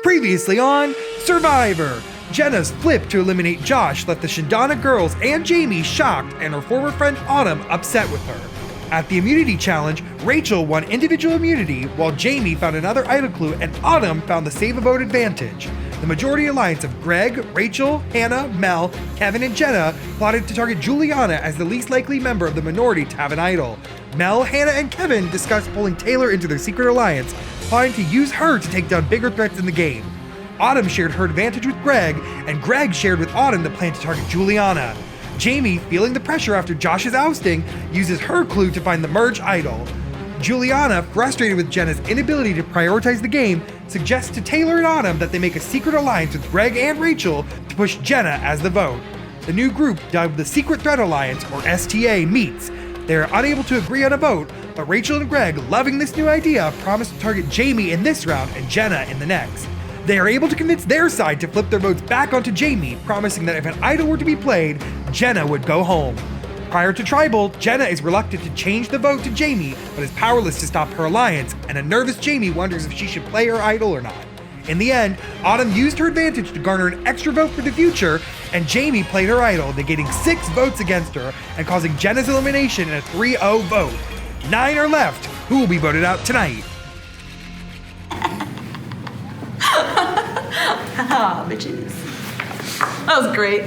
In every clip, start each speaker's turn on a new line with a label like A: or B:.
A: Previously on Survivor, Jenna's flip to eliminate Josh left the Shindana girls and Jamie shocked and her former friend Autumn upset with her. At the immunity challenge, Rachel won individual immunity while Jamie found another idol clue and Autumn found the save a vote advantage. The majority alliance of Greg, Rachel, Hannah, Mel, Kevin, and Jenna plotted to target Juliana as the least likely member of the minority to have an idol. Mel, Hannah, and Kevin discussed pulling Taylor into their secret alliance, plotting to use her to take down bigger threats in the game. Autumn shared her advantage with Greg, and Greg shared with Autumn the plan to target Juliana. Jamie, feeling the pressure after Josh's ousting, uses her clue to find the merge idol. Juliana, frustrated with Jenna's inability to prioritize the game, suggests to Taylor and Autumn that they make a secret alliance with Greg and Rachel to push Jenna as the vote. The new group, dubbed the Secret Threat Alliance, or STA, meets. They are unable to agree on a vote, but Rachel and Greg, loving this new idea, promise to target Jamie in this round and Jenna in the next. They are able to convince their side to flip their votes back onto Jamie, promising that if an idol were to be played, Jenna would go home. Prior to Tribal, Jenna is reluctant to change the vote to Jamie, but is powerless to stop her alliance, and a nervous Jamie wonders if she should play her idol or not. In the end, Autumn used her advantage to garner an extra vote for the future, and Jamie played her idol, negating 6 votes against her and causing Jenna's elimination in a 3-0 vote. 9 are left. Who will be voted out tonight?
B: Haha, bitches. That was great.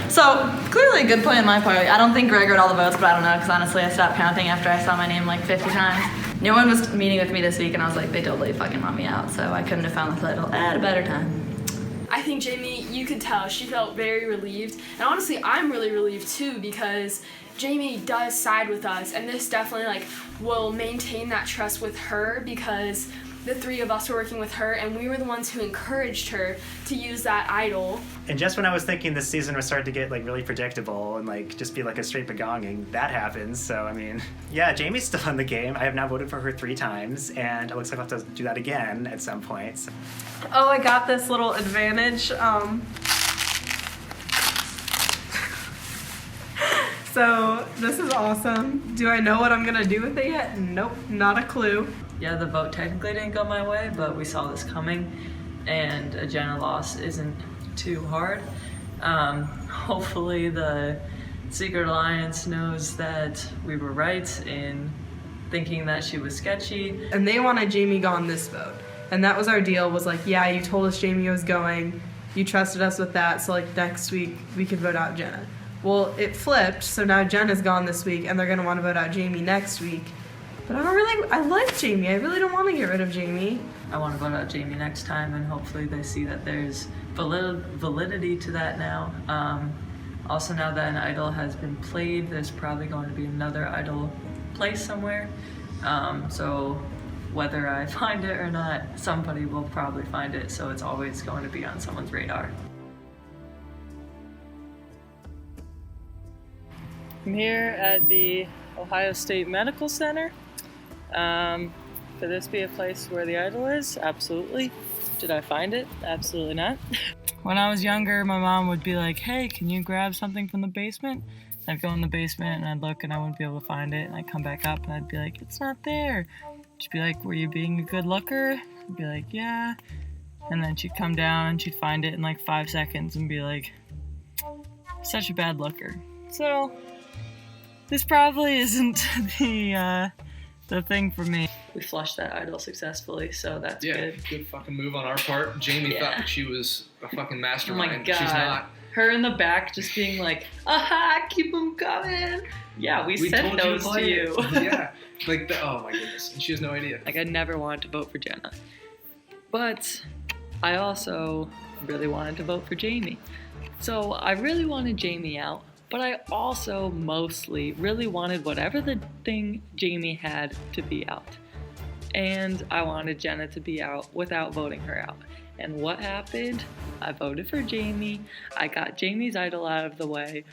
B: So, clearly a good point on my part. I don't think Greg read all the votes, but I don't know, because honestly I stopped counting after I saw my name like 50 times. No one was meeting with me this week, and I was like, they totally fucking want me out, so I couldn't have found the title at a better time.
C: I think Jamie, you could tell, she felt very relieved. And honestly, I'm really relieved too, because Jamie does side with us, and this definitely will maintain that trust with her, because the 3 of us were working with her, and we were the ones who encouraged her to use that idol.
D: And just when I was thinking this season was starting to get really predictable and just be a straight begonging, that happens. So I mean, yeah, Jamie's still in the game. I have now voted for her 3 times, and it looks like I'll have to do that again at some point. So.
E: Oh, I got this little advantage. So this is awesome. Do I know what I'm gonna do with it yet? Nope, not a clue.
F: Yeah, the vote technically didn't go my way, but we saw this coming, and a Jenna loss isn't too hard. Hopefully the Secret Alliance knows that we were right in thinking that she was sketchy.
E: And they wanted Jamie gone this vote. And that was our deal, was yeah, you told us Jamie was going, you trusted us with that, so next week we could vote out Jenna. Well, it flipped, so now Jenna's gone this week, and they're gonna wanna vote out Jamie next week. But I like Jamie. I really don't want to get rid of Jamie.
F: I want to vote out Jamie next time, and hopefully they see that there's validity to that now. Also, now that an idol has been played, there's probably going to be another idol placed somewhere. So whether I find it or not, somebody will probably find it, so it's always going to be on someone's radar. I'm here at the Ohio State Medical Center. Could this be a place where the idol is? Absolutely. Did I find it? Absolutely not. When I was younger, my mom would be like, hey, can you grab something from the basement? I'd go in the basement and I'd look and I wouldn't be able to find it. And I'd come back up and I'd be like, it's not there. She'd be like, were you being a good looker? I'd be like, yeah. And then she'd come down and she'd find it in 5 seconds and be like, such a bad looker. So this probably isn't the thing for me. We flushed that idol successfully, so that's good.
G: Yeah, good fucking move on our part. Jamie thought she was a fucking mastermind.
F: Oh my God.
G: She's not.
F: Her in the back just being like, aha, keep them coming. Yeah, we sent those to you.
G: Yeah, oh my goodness. And she has no idea.
F: I never wanted to vote for Jenna. But I also really wanted to vote for Jamie. So I really wanted Jamie out. But I also mostly really wanted whatever the thing Jamie had to be out. And I wanted Jenna to be out without voting her out. And what happened? I voted for Jamie, I got Jamie's idol out of the way,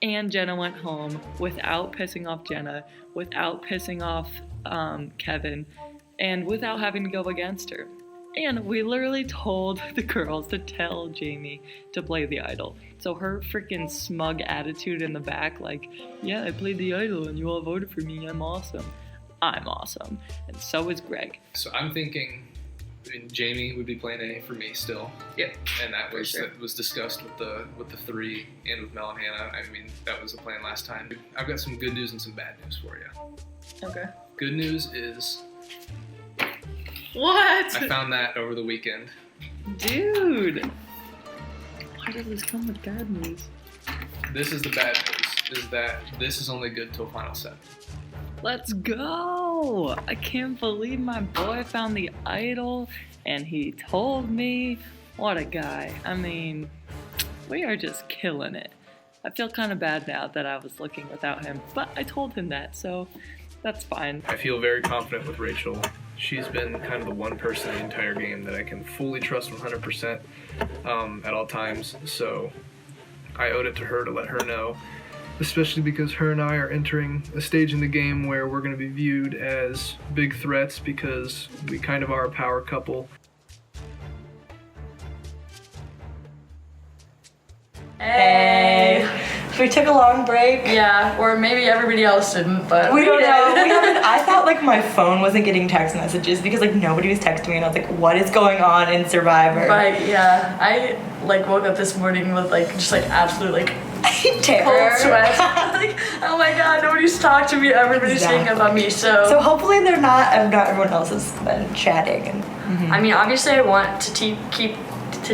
F: and Jenna went home without pissing off Jenna, without pissing off Kevin, and without having to go against her. And we literally told the girls to tell Jamie to play the idol. So her freaking smug attitude in the back, yeah, I played the idol and you all voted for me, I'm awesome. I'm awesome. And so is Greg.
G: So I'm thinking I mean, Jamie would be plan A for me still.
F: Yep.
G: And that was
F: sure.
G: that was discussed with the three and with Mel and Hannah. I mean, that was the plan last time. I've got some good news and some bad news for you.
F: Okay.
G: Good news is
F: What?
G: I found that over the weekend.
F: Dude. Why does this come with bad news?
G: This is the bad news, is that this is only good till Final 7.
F: Let's go! I can't believe my boy found the idol and he told me. What a guy. I mean, we are just killing it. I feel kind of bad now that I was looking without him, but I told him that, so that's fine.
G: I feel very confident with Rachel. She's been kind of the one person in the entire game that I can fully trust 100% at all times, so I owed it to her to let her know, especially because her and I are entering a stage in the game where we're going to be viewed as big threats because we kind of are a power couple.
B: Hey.
H: We took a long break.
B: Yeah, or maybe everybody else didn't, but
H: We don't
B: did.
H: know. I thought like my phone wasn't getting text messages because like nobody was texting me, and I was like, what is going on in Survivor?
B: But yeah, I like woke up this morning with like just like absolute like
H: Terror.
B: cold sweat. Like, oh my god, nobody's talked to me. Everybody's saying about me.
H: So hopefully they're not. Not everyone else has been chatting. And
B: I mean, obviously, I want to keep. I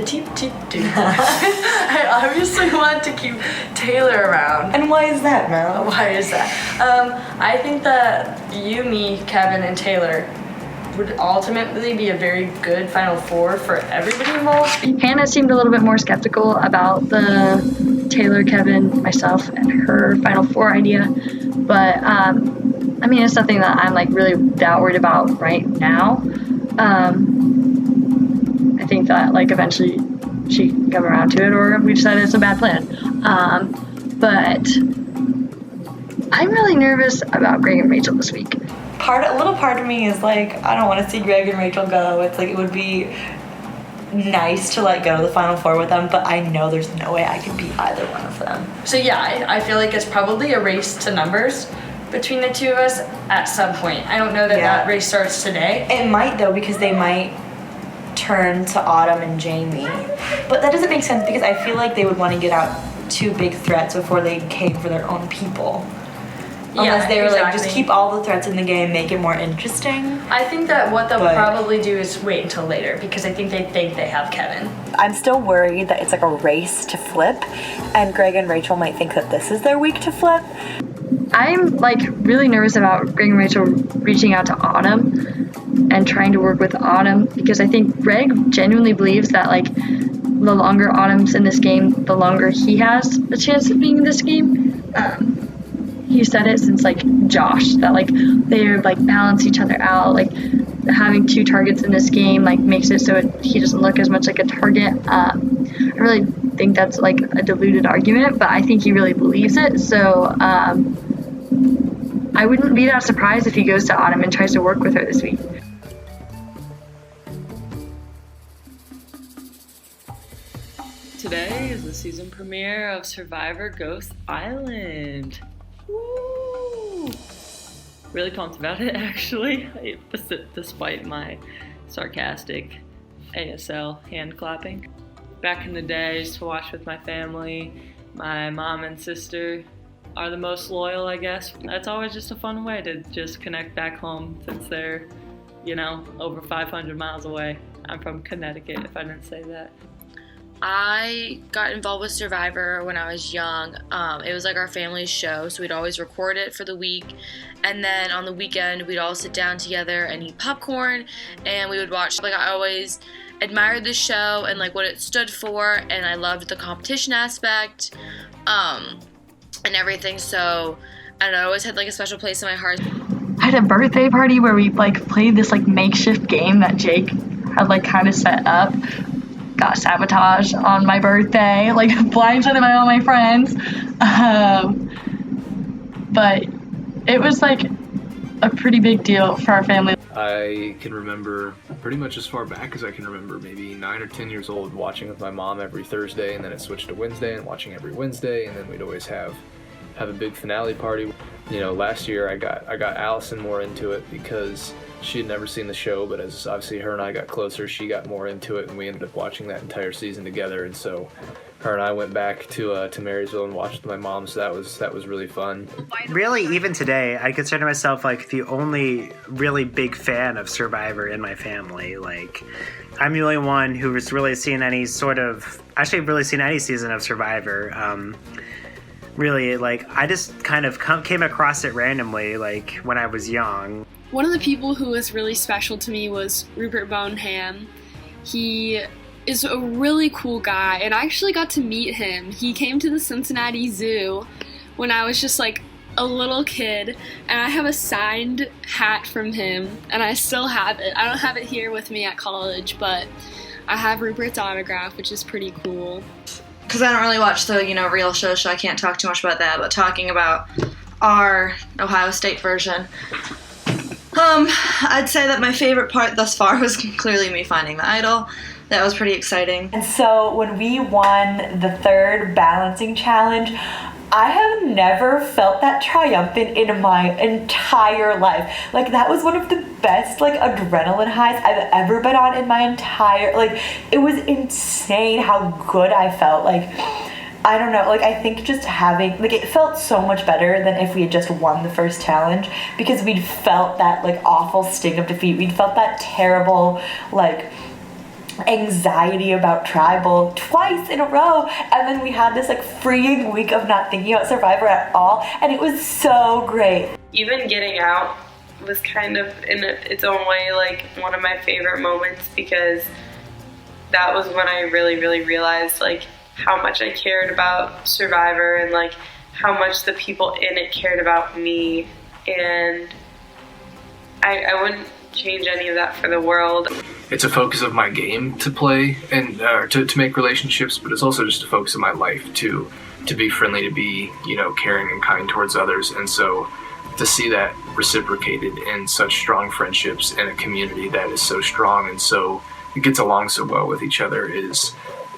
B: obviously want to keep Taylor around.
H: And why is that, Mel?
B: Why is that? I think that you, me, Kevin, and Taylor would ultimately be a very good Final Four for everybody involved. Hannah seemed a little bit more skeptical about the Taylor, Kevin, myself, and her Final Four idea, but I mean, it's nothing that I'm like really that worried about right now. I think that like eventually she can come around to it, or we decided it's a bad plan. But I'm really nervous about Greg and Rachel this week.
H: A little part of me is like, I don't want to see Greg and Rachel go. It's like it would be nice to like go to the Final Four with them, but I know there's no way I could beat either one of them.
B: So yeah, I feel like it's probably a race to numbers between the two of us at some point. I don't know that that race starts today.
H: It might though, because they might turn to Autumn and Jamie. But that doesn't make sense because I feel like they would want to get out two big threats before they came for their own people. Unless they were like, just keep all the threats in the game, make it more interesting.
B: I think that what they'll probably do is wait until later because I think they have Kevin.
I: I'm still worried that it's like a race to flip, and Greg and Rachel might think that this is their week to flip.
B: I'm like really nervous about Greg and Rachel reaching out to Autumn and trying to work with Autumn because I think Greg genuinely believes that like the longer Autumn's in this game, the longer he has a chance of being in this game. He said it since like Josh, that like they like balance each other out, like having two targets in this game like makes it so he doesn't look as much like a target. I really think that's like a diluted argument, but I think he really believes it. So I wouldn't be that surprised if he goes to Autumn and tries to work with her this week.
F: Today is the season premiere of Survivor Ghost Island. Woo! Really pumped about it, actually, despite my sarcastic ASL hand clapping. Back in the day, I used to watch with my family. My mom and sister are the most loyal, I guess. That's always just a fun way to just connect back home since they're, over 500 miles away. I'm from Connecticut, if I didn't say that.
J: I got involved with Survivor when I was young. It was like our family's show, so we'd always record it for the week. And then on the weekend, we'd all sit down together and eat popcorn, and we would watch. Like, I always admired this show and like what it stood for, and I loved the competition aspect and everything. So I don't know, I always had like a special place in my heart.
B: I had a birthday party where we like played this like makeshift game that Jake had like kind of set up. Got sabotaged on my birthday, like blindsided by all my friends. But it was like a pretty big deal for our family.
G: I can remember pretty much as far back as I can remember, maybe 9 or 10 years old, watching with my mom every Thursday, and then it switched to Wednesday and watching every Wednesday, and then we'd always have a big finale party. Last year I got Allison more into it because she had never seen the show, but as obviously her and I got closer, she got more into it, and we ended up watching that entire season together. And so her and I went back to Marysville and watched with my mom, so that was really fun.
D: Really, even today, I consider myself like the only really big fan of Survivor in my family. Like, I'm the only one who has really seen any season of Survivor. Really, like, I just kind of came across it randomly, like, when I was young.
C: One of the people who was really special to me was Rupert Boneham. He is a really cool guy, and I actually got to meet him. He came to the Cincinnati Zoo when I was just like a little kid, and I have a signed hat from him, and I still have it. I don't have it here with me at college, but I have Rupert's autograph, which is pretty cool.
B: Because I don't really watch the, real shows, so I can't talk too much about that, but talking about our Ohio State version, I'd say that my favorite part thus far was clearly me finding the idol. That was pretty exciting.
H: And so when we won the 3rd balancing challenge, I have never felt that triumphant in my entire life. Like, that was one of the best, like, adrenaline highs I've ever been on in my entire, like, it was insane how good I felt. Like, I don't know, like, I think just having, like, it felt so much better than if we had just won the first challenge, because we'd felt that, like, awful sting of defeat. We'd felt that terrible, like, anxiety about tribal twice in a row, and then we had this like freeing week of not thinking about Survivor at all, and it was so great.
E: Even getting out was kind of in its own way like one of my favorite moments, because that was when I really realized like how much I cared about Survivor and like how much the people in it cared about me, and I wouldn't change any of that for the world.
G: It's a focus of my game to play and to make relationships, but it's also just a focus of my life to be friendly, to be, caring and kind towards others. And so to see that reciprocated in such strong friendships in a community that is so strong and so it gets along so well with each other is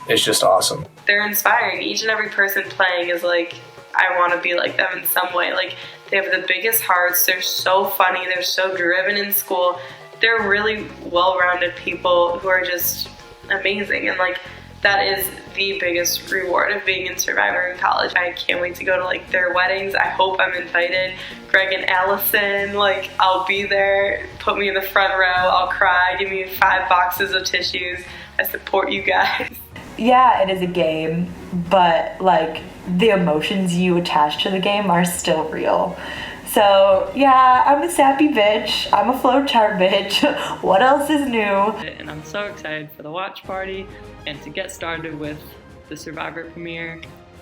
G: just awesome.
E: They're inspiring. Each and every person playing is like, I want to be like them in some way. Like, they have the biggest hearts. They're so funny. They're so driven in school. They're really well-rounded people who are just amazing. And like, that is the biggest reward of being in Survivor in college. I can't wait to go to like their weddings. I hope I'm invited. Greg and Allison, like, I'll be there. Put me in the front row. I'll cry. Give me 5 boxes of tissues. I support you guys.
H: Yeah, it is a game, but like the emotions you attach to the game are still real. So yeah, I'm a sappy bitch. I'm a flowchart bitch. What else is new?
F: And I'm so excited for the watch party and to get started with the Survivor premiere.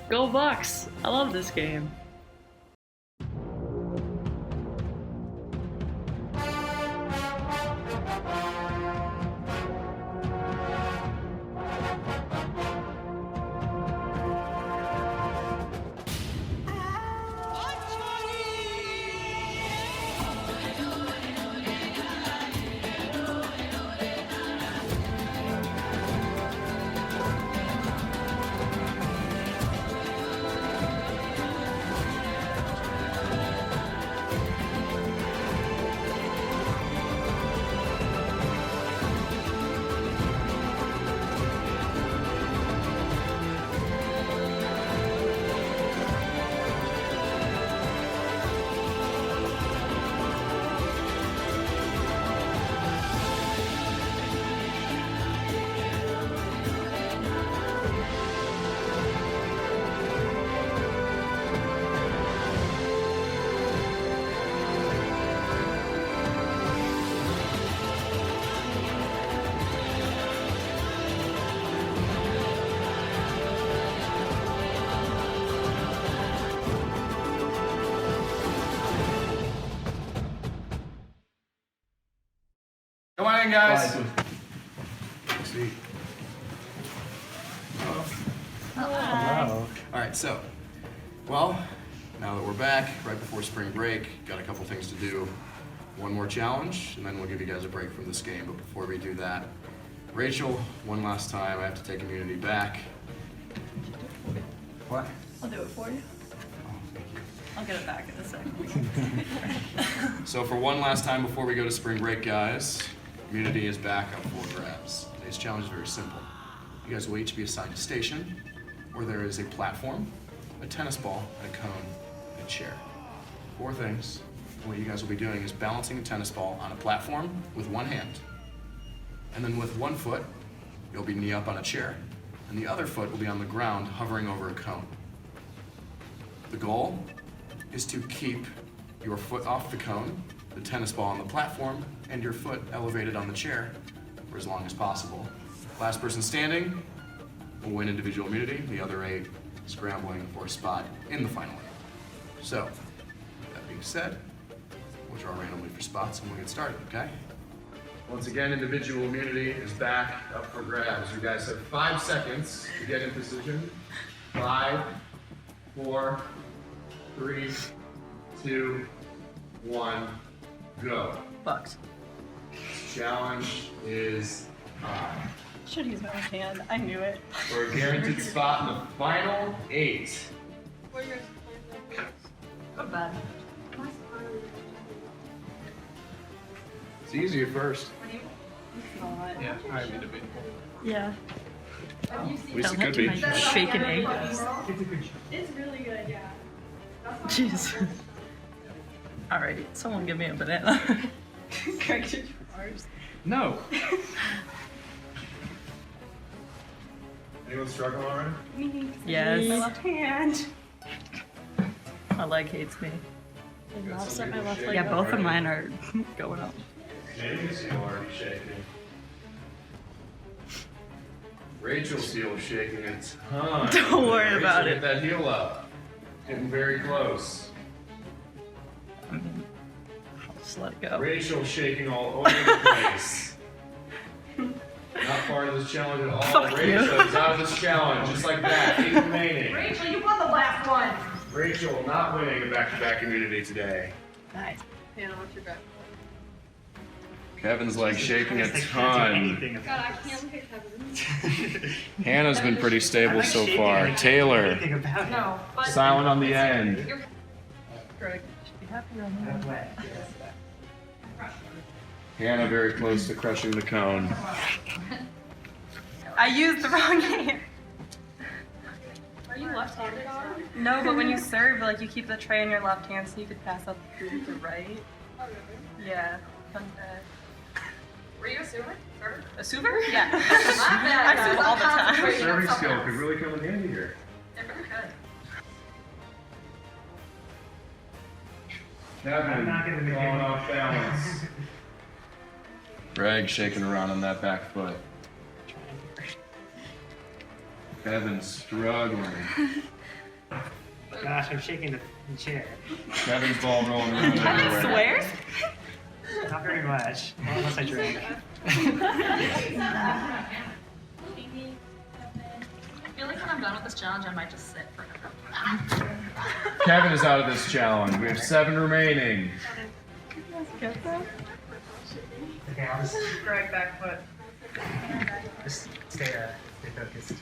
F: Go Bucks! I love this game.
K: Come on in, guys.
L: See.
K: Hello. All right, so, well, now that we're back, right before spring break, got a couple things to do. One more challenge, and then we'll give you guys a break from this game. But before we do that, Rachel, one last time, I have to take immunity back. What?
B: I'll do it for you.
K: Oh, thank you.
B: I'll get it back in a second.
K: So for one last time before we go to spring break, guys, immunity is back up for grabs. Today's challenge is very simple. You guys will each be assigned a station where there is a platform, a tennis ball, a cone, and a chair. 4 things. What you guys will be doing is balancing a tennis ball on a platform with one hand. And then with one foot, you'll be knee up on a chair. And the other foot will be on the ground, hovering over a cone. The goal is to keep your foot off the cone, the tennis ball on the platform, and your foot elevated on the chair for as long as possible. Last person standing will win individual immunity, the other 8 scrambling for a spot in the final 8. So, that being said, we'll draw randomly for spots and we'll get started, okay? Once again, individual immunity is back up for grabs. You guys have 5 seconds to get in position. 5, 4, 3, 2, 1, go.
B: Bucks.
K: Challenge is on.
B: Should use my hand. I knew it.
K: For a guaranteed spot in the final 8.
B: Not bad.
K: It's easy at first.
G: Yeah, I need to be.
B: Yeah.
K: At least it could be.
B: Shaking ankles.
C: It's really good, yeah.
B: Jeez. Alrighty, someone give me a banana.
K: No. Anyone struggling already?
C: Me.
B: Yes.
C: My left hand.
B: My leg hates me.
C: Offset my left leg.
B: Yeah, both of mine are going up.
K: Jamie's heel already shaking. Rachel's heel is shaking a ton.
B: Don't worry
K: Rachel,
B: about
K: get
B: it.
K: that heel up. Getting very close.
B: I'll just let it go.
K: Rachel shaking all over the place. Not part of this challenge at all.
B: Fuck you.
K: Rachel is out of this challenge, just like that. 8 remaining.
C: Rachel, you won the last one.
K: Rachel not winning a back-to-back immunity today.
B: Nice.
C: Hannah, what's your bet?
K: Kevin's like shaking a
D: They can't do
K: ton.
D: anything
C: God, I can't look at Kevin's.
K: Hannah's been pretty stable
D: I'm
K: so
D: not
K: far.
D: shaking
K: Taylor,
D: anything about it.
C: No, but
K: silent on the end.
B: Greg, should be happy on that.
K: Hannah very close to crushing the cone.
E: I used the wrong hand.
C: are you left-handed on?
E: No, but when you serve, like you keep the tray in your left hand so you could pass up the food with your right.
C: Oh, really?
E: Yeah. Fun fact.
C: Were you a server?
E: A server? Yeah.
C: My bad.
E: I serve all the time.
K: Serving skill could really come in handy here.
C: They're very good.
K: Kevin,
D: I'm not gonna make
K: falling
D: it.
K: off balance. Greg shaking around on that back foot. Kevin struggling.
D: Gosh, I'm shaking the chair.
K: Kevin's ball rolling around
B: Kevin
K: everywhere.
B: swears?
D: Not very much. Well, unless I drink.
B: I feel like when I'm done with this challenge, I might just sit forever.
K: Kevin is out of this challenge. We have 7 remaining.
B: Get that?
D: Okay, I'll just,
E: Greg back foot.
D: stay focused.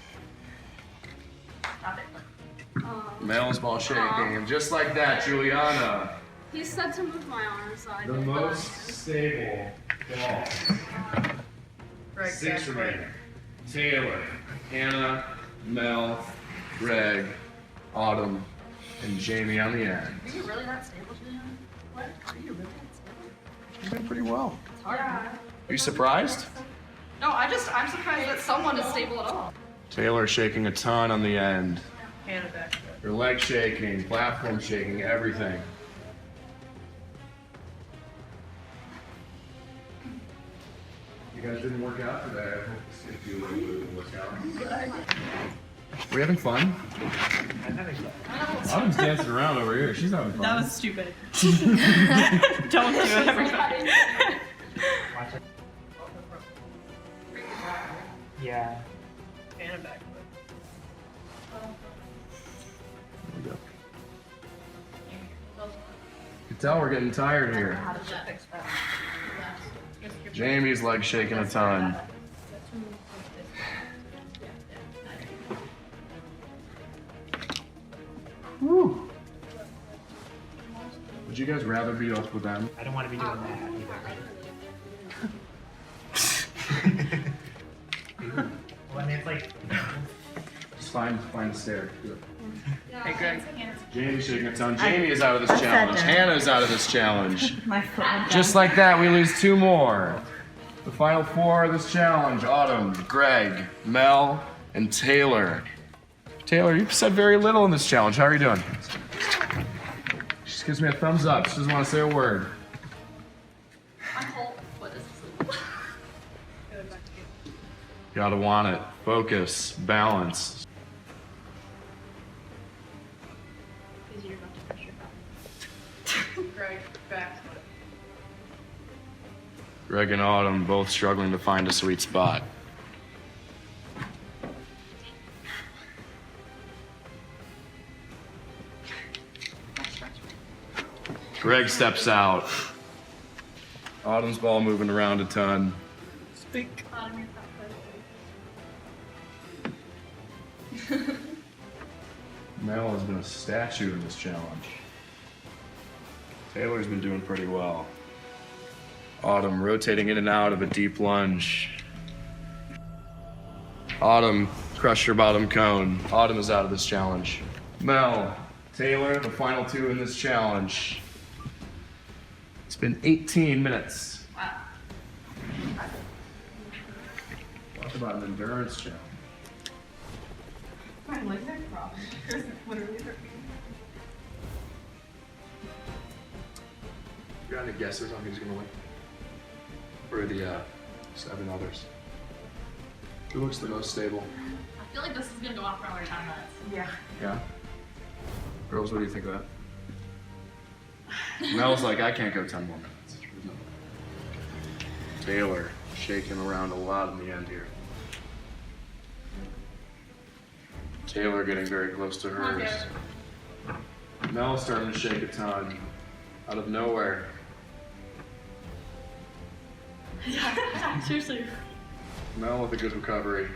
K: Mel's ball shaking. Just like that, Juliana.
C: He said to move my arm, so I
K: The
C: did.
K: most stable ball.
E: Greg
K: 6
E: back foot.
K: remaining. Taylor, Hannah, Mel, Greg, Autumn, and Jamie on the end.
B: Are you really that stable, Julian? What? Are you really that stable?
K: You're doing pretty well.
B: It's hard.
K: Are you surprised?
B: No, I'm surprised that someone is stable at all.
K: Taylor shaking a ton on the end.
E: Hannah back foot.
K: Her leg shaking, platform shaking, everything. You guys didn't work out today. I hope to see if you would work out. We're having fun. Autumn's dancing around over here. She's having fun.
E: That was stupid. Don't do it, everybody.
D: Watch it. Yeah.
E: Hannah back foot.
K: There we go. You can tell we're getting tired here.
B: How did you fix that?
K: Jamie's leg shaking a ton. Woo.
L: Would you guys rather be up with them?
D: I don't want to be doing that either. Well, I mean, it's like.
L: Just find a stair. Do it.
E: Hey, Greg.
L: Jamie's shaking her tongue. Jamie is out of this
E: I said
L: challenge.
E: that.
L: Hannah's out of this challenge.
E: My foot went
L: Just
E: down.
L: like that, we lose 2 more. The final 4 of this challenge: Autumn, Greg, Mel, and Taylor. Taylor, you've said very little in this challenge. How are you doing? She just gives me a thumbs up. She doesn't want to say a word. Gotta want it. Focus, balance. Greg and Autumn both struggling to find a sweet spot. Greg steps out. Autumn's ball moving around a ton.
E: Speak.
L: Mel has been a statue in this challenge. Taylor's been doing pretty well. Autumn rotating in and out of a deep lunge. Autumn crushed her bottom cone. Autumn is out of this challenge. Mel, Taylor, the final 2 in this challenge. It's been 18 minutes. Talk about an endurance challenge.
E: My legs are crossed. Literally.
L: You got any guesses on who's gonna win? For the 7 others. Who looks the most stable?
B: I feel like this is gonna go on for another 10 minutes.
E: Yeah.
L: Yeah? Girls, what do you think of that? Mel's like, I can't go 10 more minutes. Taylor shaking around a lot in the end here. Taylor getting very close to hers. Mel's starting to shake a ton. Out of nowhere.
B: Yeah, seriously.
L: Mel with a good recovery.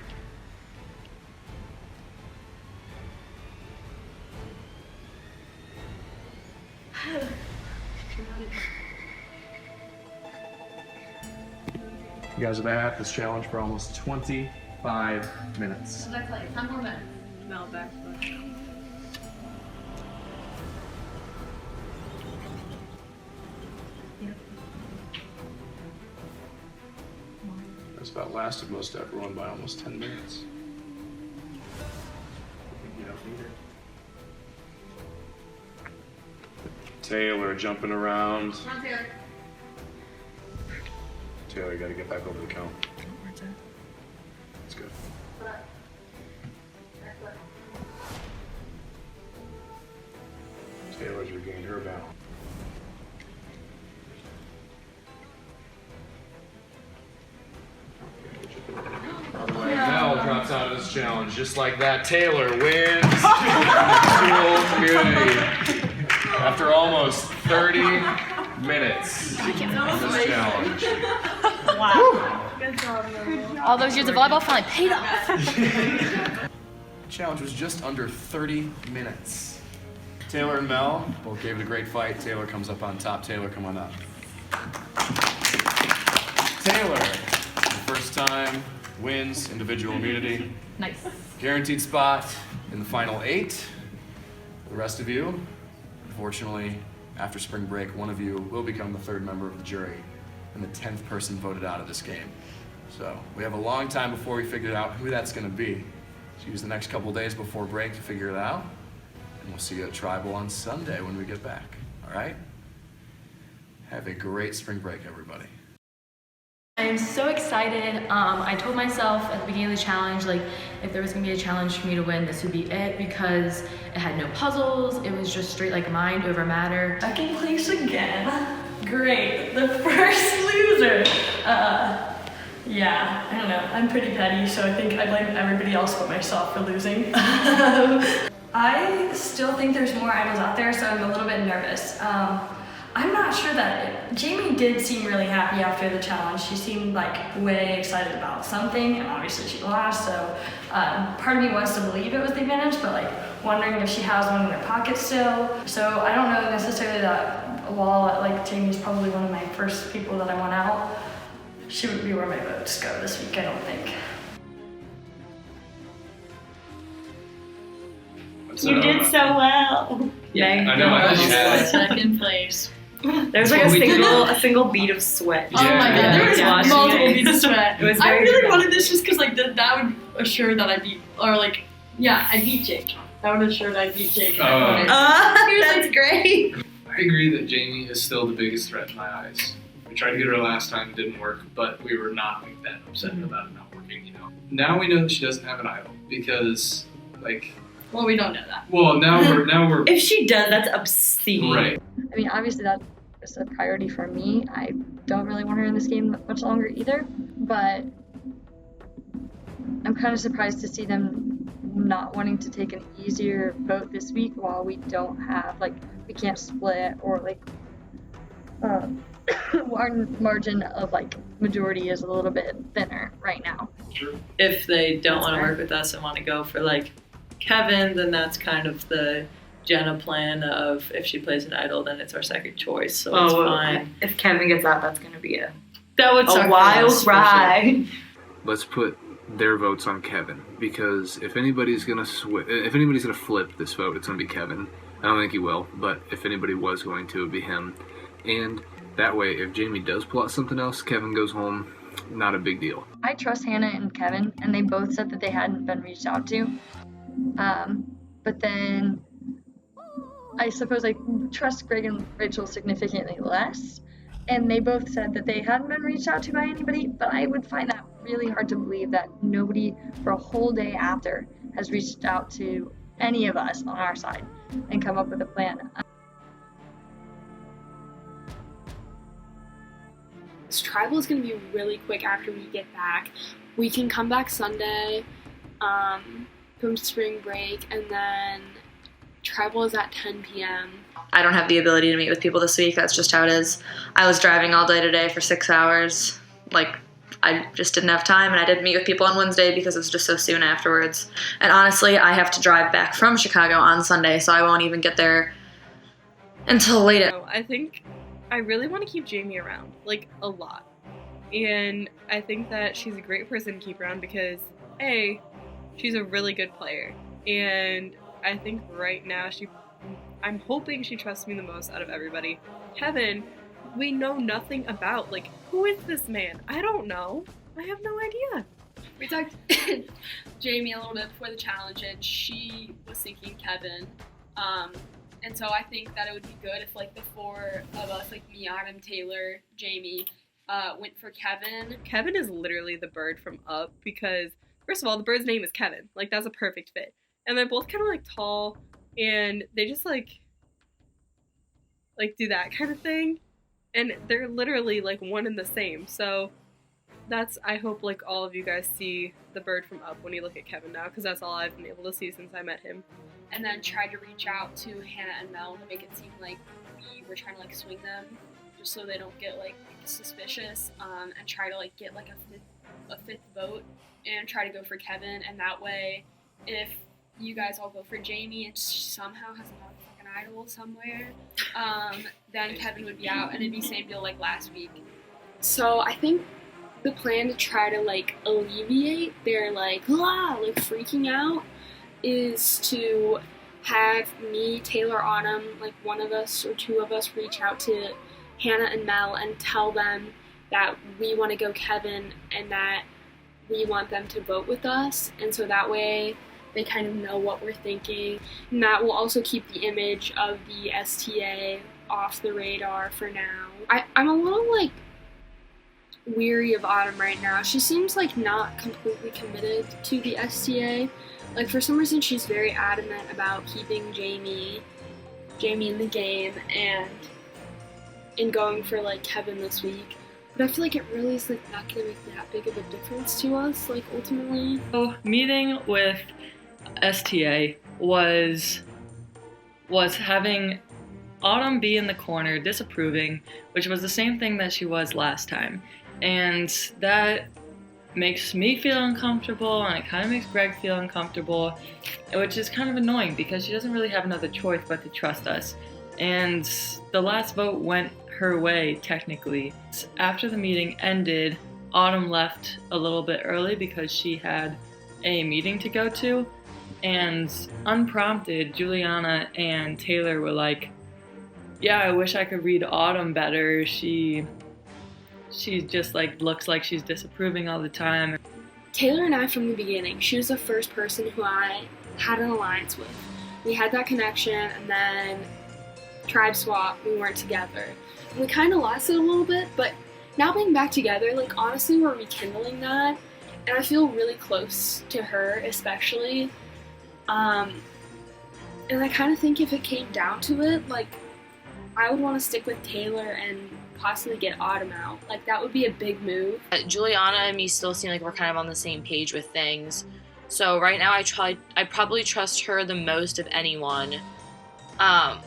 L: You guys have been at this challenge for almost 25 minutes.
B: That's like 10 more minutes.
E: Mel back foot.
L: That's about lasted most everyone by almost 10 minutes. You don't need it. Taylor jumping around.
B: Come on, Taylor.
L: Taylor, you gotta get back over the cone. That's good. Taylor's regained her balance. By the way, Mel drops out of this challenge just like that. Taylor wins the school community after almost 30 minutes of this challenge.
B: Wow. Good job, Mel. All those years of volleyball finally paid off.
L: The challenge was just under 30 minutes. Taylor and Mel both gave it a great fight. Taylor comes up on top. Taylor, come on up. Taylor, the first time, wins individual immunity.
B: Nice.
L: Guaranteed spot in the final 8. The rest of you, unfortunately, after spring break, one of you will become the 3rd member of the jury and the 10th person voted out of this game. So we have a long time before we figure out who that's going to be. So use the next couple days before break to figure it out. And we'll see you at Tribal on Sunday when we get back. All right? Have a great spring break, everybody.
B: I'm so excited. I told myself at the beginning of the challenge, like, if there was gonna be a challenge for me to win, this would be it, because it had no puzzles. It was just straight like mind over matter. Second place again. Great. The first loser. Yeah, I don't know. I'm pretty petty, so I think I blame everybody else but myself for losing. I still think there's more idols out there, so I'm a little bit nervous. I'm not sure that Jamie did seem really happy after the challenge. She seemed like way excited about something, and obviously she lost, so part of me wants to believe it was the advantage, but like wondering if she has one in her pocket still. So I don't know necessarily that
M: while like Jamie's probably one of my first people that I want out, she would be where my votes go this week, I don't think.
N: You did so well.
G: Yeah, I know. I thought you had.
B: Second place.
N: There's like a single beat of sweat.
B: Oh my god, there was multiple beats of sweat.
N: It was
B: I
N: very
B: really
N: dramatic.
B: wanted this just because like that would assure that I beat, or like, yeah, I beat Jake. That would assure that I beat Jake.
N: That's great.
G: I agree that Jamie is still the biggest threat in my eyes. We tried to get her last time, it didn't work, but we were not like that upset about it not working, you know. Now we know that she doesn't have an idol because, like.
B: Well, we don't know that.
G: Well, now we're.
N: If she does, that's obscene.
G: Right.
M: I mean, obviously that is a priority for me. I don't really want her in this game much longer either, but I'm kind of surprised to see them not wanting to take an easier vote this week while we don't have, like, we can't split or, like, our margin of, like, majority is a little bit thinner right now.
F: If they don't want to work with us and want to go for like Kevin, then that's kind of the Jenna plan of if she plays an idol, then it's our second choice, so it's fine.
N: If Kevin gets out, that's gonna be
F: that would suck
N: a
F: for
N: wild
F: us, for
N: ride.
G: Let's put their votes on Kevin, because if anybody's gonna flip this vote, it's gonna be Kevin. I don't think he will, but if anybody was going to, it'd be him. And that way, if Jamie does pull out something else, Kevin goes home. Not a big deal.
M: I trust Hannah and Kevin, and they both said that they hadn't been reached out to. But then I suppose I trust Greg and Rachel significantly less, and they both said that they hadn't been reached out to by anybody, but I would find that really hard to believe that nobody for a whole day after has reached out to any of us on our side and come up with a plan.
C: This tribal is going to be really quick after we get back. We can come back Sunday from spring break, and then tribal is at 10 p.m.
B: I don't have the ability to meet with people this week. That's just how it is. I was driving all day today for 6 hours. Like, I just didn't have time, and I didn't meet with people on Wednesday because it was just so soon afterwards. And honestly, I have to drive back from Chicago on Sunday, so I won't even get there until late.
E: I think I really want to keep Jamie around, like, a lot. And I think that she's a great person to keep around because, A, she's a really good player. And I think right now I'm hoping she trusts me the most out of everybody. Kevin, we know nothing about. Like, who is this man? I don't know. I have no idea.
C: We talked to Jamie a little bit before the challenge, and she was thinking Kevin. And so I think that it would be good if, like, the four of us, like me, Adam, Taylor, Jamie, went for Kevin.
E: Kevin is literally the bird from Up because, first of all, the bird's name is Kevin. Like, that's a perfect fit. And they're both kind of, like, tall, and they just, like do that kind of thing. And they're literally, like, one and the same. So that's, I hope, like, all of you guys see the bird from Up when you look at Kevin now, because that's all I've been able to see since I met him.
C: And then tried to reach out to Hannah and Mel to make it seem like we were trying to, like, swing them, just so they don't get, like, suspicious, and try to, like, get, like, a fifth vote, and try to go for Kevin. And that way, if you guys all go for Jamie and she somehow has another fucking idol somewhere, then Kevin would be out, and it'd be same deal like last week. So I think the plan to try to, like, alleviate their, like freaking out is to have me, Taylor, Autumn, like, one of us or two of us reach out to Hannah and Mel and tell them that we want to go Kevin and that we want them to vote with us, and so that way they kind of know what we're thinking, and that will also keep the image of the STA off the radar for now. I'm a little, like, weary of Autumn right now. She seems like not completely committed to the STA. Like, for some reason she's very adamant about keeping Jamie in the game and in going for, like, Kevin this week. But I feel like it really is, like, not gonna make that big of a difference to us, like, ultimately.
F: So meeting with STA was having Autumn be in the corner disapproving, which was the same thing that she was last time. And that makes me feel uncomfortable, and it kind of makes Greg feel uncomfortable, which is kind of annoying because she doesn't really have another choice but to trust us. And the last vote went her way, technically. After the meeting ended, Autumn left a little bit early because she had a meeting to go to. And unprompted, Juliana and Taylor were like, yeah, I wish I could read Autumn better. She just like looks like she's disapproving all the time.
C: Taylor and I, from the beginning, she was the first person who I had an alliance with. We had that connection, and then tribe swap, we weren't together. And we kind of lost it a little bit, but now being back together, like honestly, we're rekindling that, and I feel really close to her, especially. And I kind of think if it came down to it, like, I would want to stick with Taylor and possibly get Autumn out. Like, that would be a big move.
J: Juliana and me still seem like we're kind of on the same page with things. So right now I probably trust her the most of anyone. And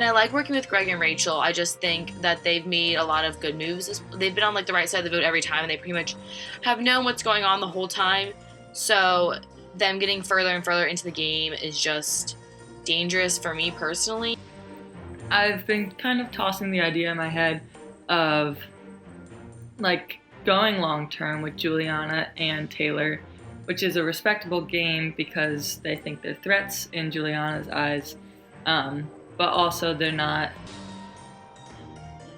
J: I like working with Greg and Rachel. I just think that they've made a lot of good moves. They've been on like the right side of the vote every time, and they pretty much have known what's going on the whole time. So them getting further and further into the game is just dangerous for me personally.
F: I've been kind of tossing the idea in my head of like going long term with Juliana and Taylor, which is a respectable game because they think they're threats in Juliana's eyes, but also they're not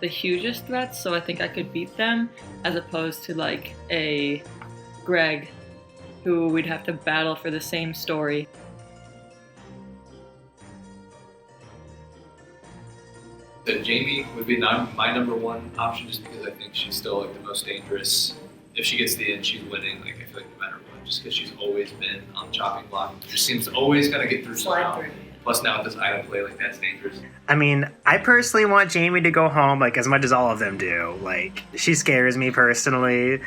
F: the hugest threats, so I think I could beat them, as opposed to like a Greg who we'd have to battle for the same story.
O: That Jamie would be my number one option, just because I think she's still like the most dangerous. If she gets to the end, she's winning. Like I feel like no matter what, just because she's always been on the chopping block, just seems to always kind of get through somehow. Plus now with this item play, like that's dangerous.
D: I mean, I personally want Jamie to go home, like as much as all of them do. Like she scares me personally,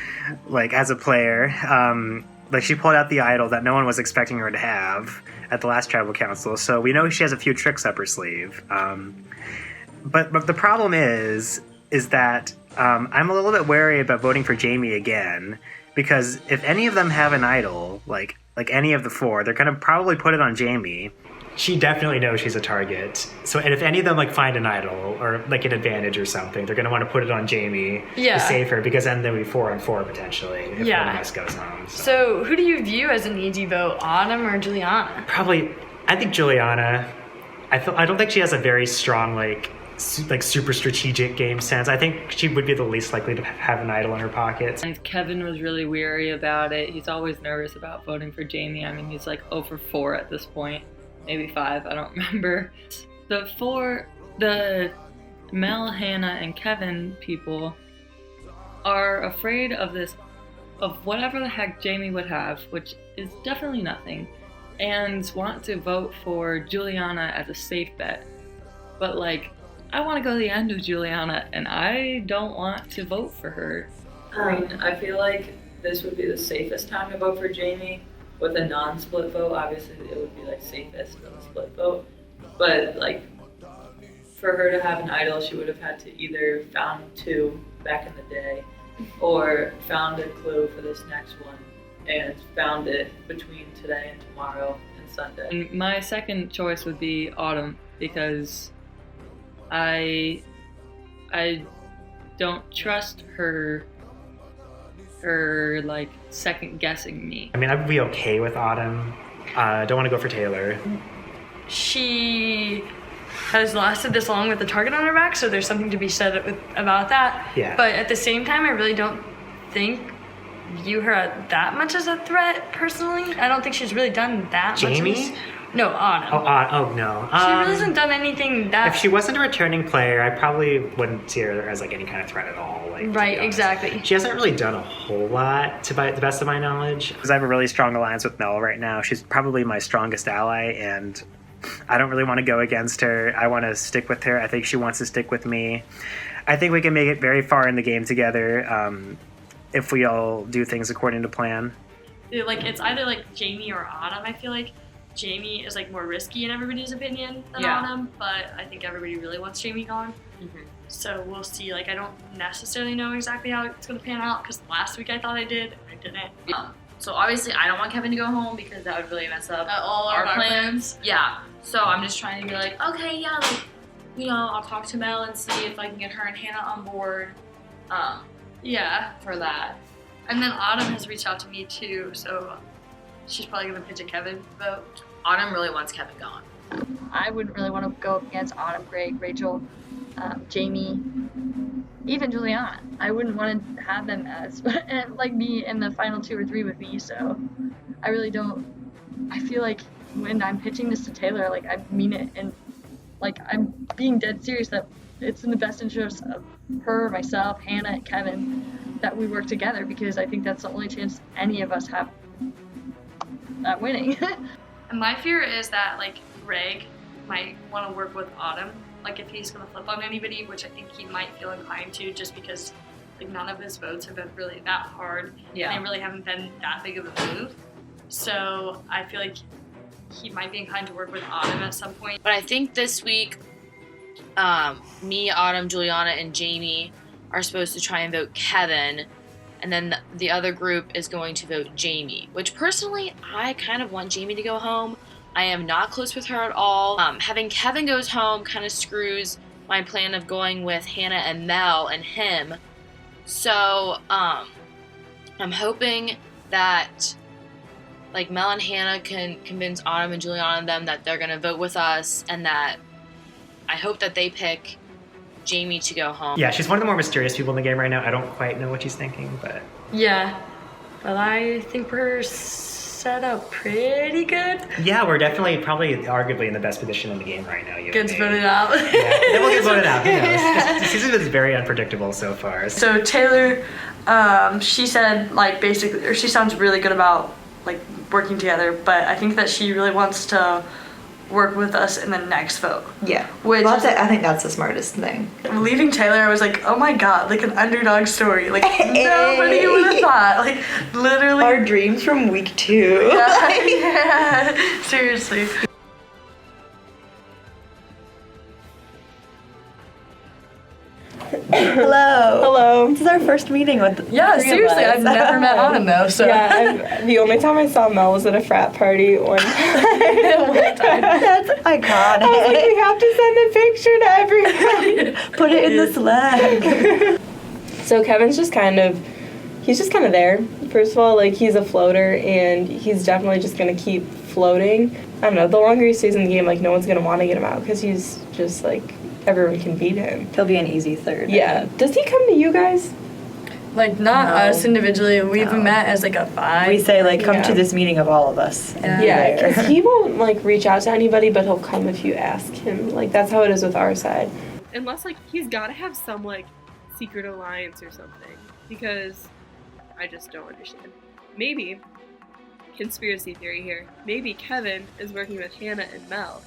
D: like as a player. Like she pulled out the idol that no one was expecting her to have at the last tribal council, so we know she has a few tricks up her sleeve. But the problem is that I'm a little bit wary about voting for Jamie again, because if any of them have an idol, like any of the four, they're gonna probably put it on Jamie. She definitely knows she's a target. So, and if any of them like find an idol or like an advantage or something, they're gonna want to put it on Jamie to save her, because then there'll be 4-on-4 potentially if one of us goes home.
P: So who do you view as an easy vote, Autumn or Juliana?
D: Probably, I think Juliana. I don't think she has a very strong like super strategic game sense. I think she would be the least likely to have an idol in her pocket.
F: And Kevin was really weary about it. He's always nervous about voting for Jamie. I mean, he's like 0 for 4 at this point. Maybe 5, I don't remember. The Mel, Hannah, and Kevin people are afraid of whatever the heck Jamie would have, which is definitely nothing, and want to vote for Juliana as a safe bet. But like, I want to go to the end of Juliana, and I don't want to vote for her.
E: I mean, I feel like this would be the safest time to vote for Jamie. With a non-split vote, obviously it would be like safest in a split vote. But like, for her to have an idol, she would have had to either found 2 back in the day, or found a clue for this next one, and found it between today and tomorrow and Sunday.
F: And my second choice would be Autumn, because I don't trust her like second guessing me.
D: I mean, I'd be okay with Autumn. I don't want to go for Taylor.
P: She has lasted this long with the target on her back, so there's something to be said about that.
D: Yeah.
P: But at the same time, I really don't view her that much as a threat, personally. I don't think she's really done that
D: Jamie?
P: much. No, Autumn.
D: Oh no.
P: She really hasn't done anything that...
D: If she wasn't a returning player, I probably wouldn't see her as like any kind of threat at all. Like,
P: right, exactly.
D: She hasn't really done a whole lot, to the best of my knowledge. Because I have a really strong alliance with Mel right now. She's probably my strongest ally, and I don't really want to go against her. I want to stick with her. I think she wants to stick with me. I think we can make it very far in the game together if we all do things according to plan.
Q: Like, it's either like Jamie or Autumn. I feel like Jamie is like more risky in everybody's opinion than Autumn, but I think everybody really wants Jamie gone.
J: Mm-hmm.
Q: So we'll see. Like, I don't necessarily know exactly how it's going to pan out, because last week I thought I did, I didn't.
B: So obviously I don't want Kevin to go home, because that would really mess up
Q: all
B: our
Q: of our
B: plans. Yeah. So I'm just trying to be like, okay, yeah, like
Q: I'll talk to Mel and see if I can get her and Hannah on board. For that. And then Autumn has reached out to me too, so she's probably gonna pitch a Kevin vote.
J: Autumn really wants Kevin gone.
M: I wouldn't really want to go up against Autumn, Greg, Rachel, Jamie, even Juliana. I wouldn't want to have them as like me in the final 2 or 3 with me. So I really don't. I feel like when I'm pitching this to Taylor, like I mean it, and like I'm being dead serious that it's in the best interest of her, myself, Hannah, and Kevin that we work together, because I think that's the only chance any of us have at winning.
Q: And my fear is that like Greg might want to work with Autumn, like if he's gonna flip on anybody, which I think he might feel inclined to, just because like none of his votes have been really that hard.
J: Yeah.
Q: And they really haven't been that big of a move. So I feel like he might be inclined to work with Autumn at some point.
J: But I think this week, me, Autumn, Juliana, and Jamie are supposed to try and vote Kevin, and then the other group is going to vote Jamie, which personally, I kind of want Jamie to go home. I am not close with her at all. Having Kevin goes home kind of screws my plan of going with Hannah and Mel and him. So, I'm hoping that like Mel and Hannah can convince Autumn and Juliana and them that they're gonna vote with us, and that I hope that they pick Jamie to go home.
D: Yeah, she's one of the more mysterious people in the game right now. I don't quite know what she's thinking, but...
P: Yeah, but I think we're set up pretty good.
D: Yeah, we're definitely, probably, arguably in the best position in the game right now.
P: Gets voted out.
D: Yeah, then we'll get voted out. Who knows? This season is very unpredictable so far.
P: So Taylor, she said like basically, or she sounds really good about like working together, but I think that she really wants to work with us in the next vote.
H: Yeah.
P: Which
H: Well, I think that's the smartest thing.
P: leaving Taylor, I was like, oh my god, like an underdog story. Like nobody would have thought. Like literally.
H: Our dreams from week 2.
P: Yeah, seriously.
H: Hello. This is our first meeting with
P: Yeah,
H: three of
P: seriously,
H: us.
P: I've never met Autumn though, so.
E: Yeah, the only time I saw Mel was at a frat party one time.
H: That's iconic.
E: I was like, we have to send a picture to everybody.
H: Put it in the Slack.
E: So Kevin's just kind of there. First of all, like he's a floater and he's definitely just gonna keep floating. I don't know, the longer he stays in the game, like no one's gonna want to get him out because he's just like, everyone can beat him.
H: He'll be an easy third.
E: Yeah. Does he come to you guys?
P: Like not us individually. We've met as like a 5.
H: We say like, come to this meeting of all of us.
E: Yeah, because he won't like reach out to anybody, but he'll come if you ask him. Like that's how it is with our side.
R: Unless like he's got to have some like secret alliance or something, because I just don't understand. Maybe, conspiracy theory here, maybe Kevin is working with Hannah and Mel,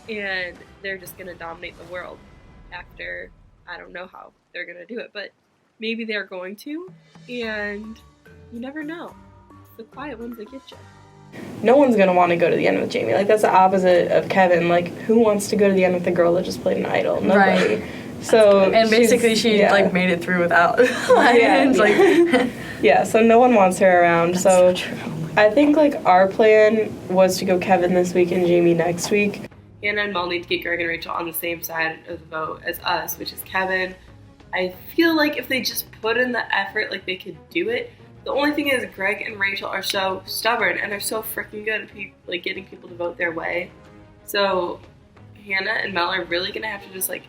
R: and they're just gonna dominate the world after, I don't know how they're gonna do it, but maybe they're going to, and you never know. It's the quiet ones that get you.
E: No one's gonna want to go to the end with Jamie. Like that's the opposite of Kevin. Like who wants to go to the end with the girl that just played an idol? Nobody.
P: Right.
E: So
P: and basically she like made it through without lions.
E: Like yeah. So no one wants her around.
H: That's
E: so
H: true.
E: I think like our plan was to go Kevin this week and Jamie next week.
R: Hannah and Mel need to get Greg and Rachel on the same side of the vote as us, which is Kevin. I feel like if they just put in the effort, like they could do it. The only thing is Greg and Rachel are so stubborn and they're so freaking good at like getting people to vote their way. So Hannah and Mel are really gonna have to just like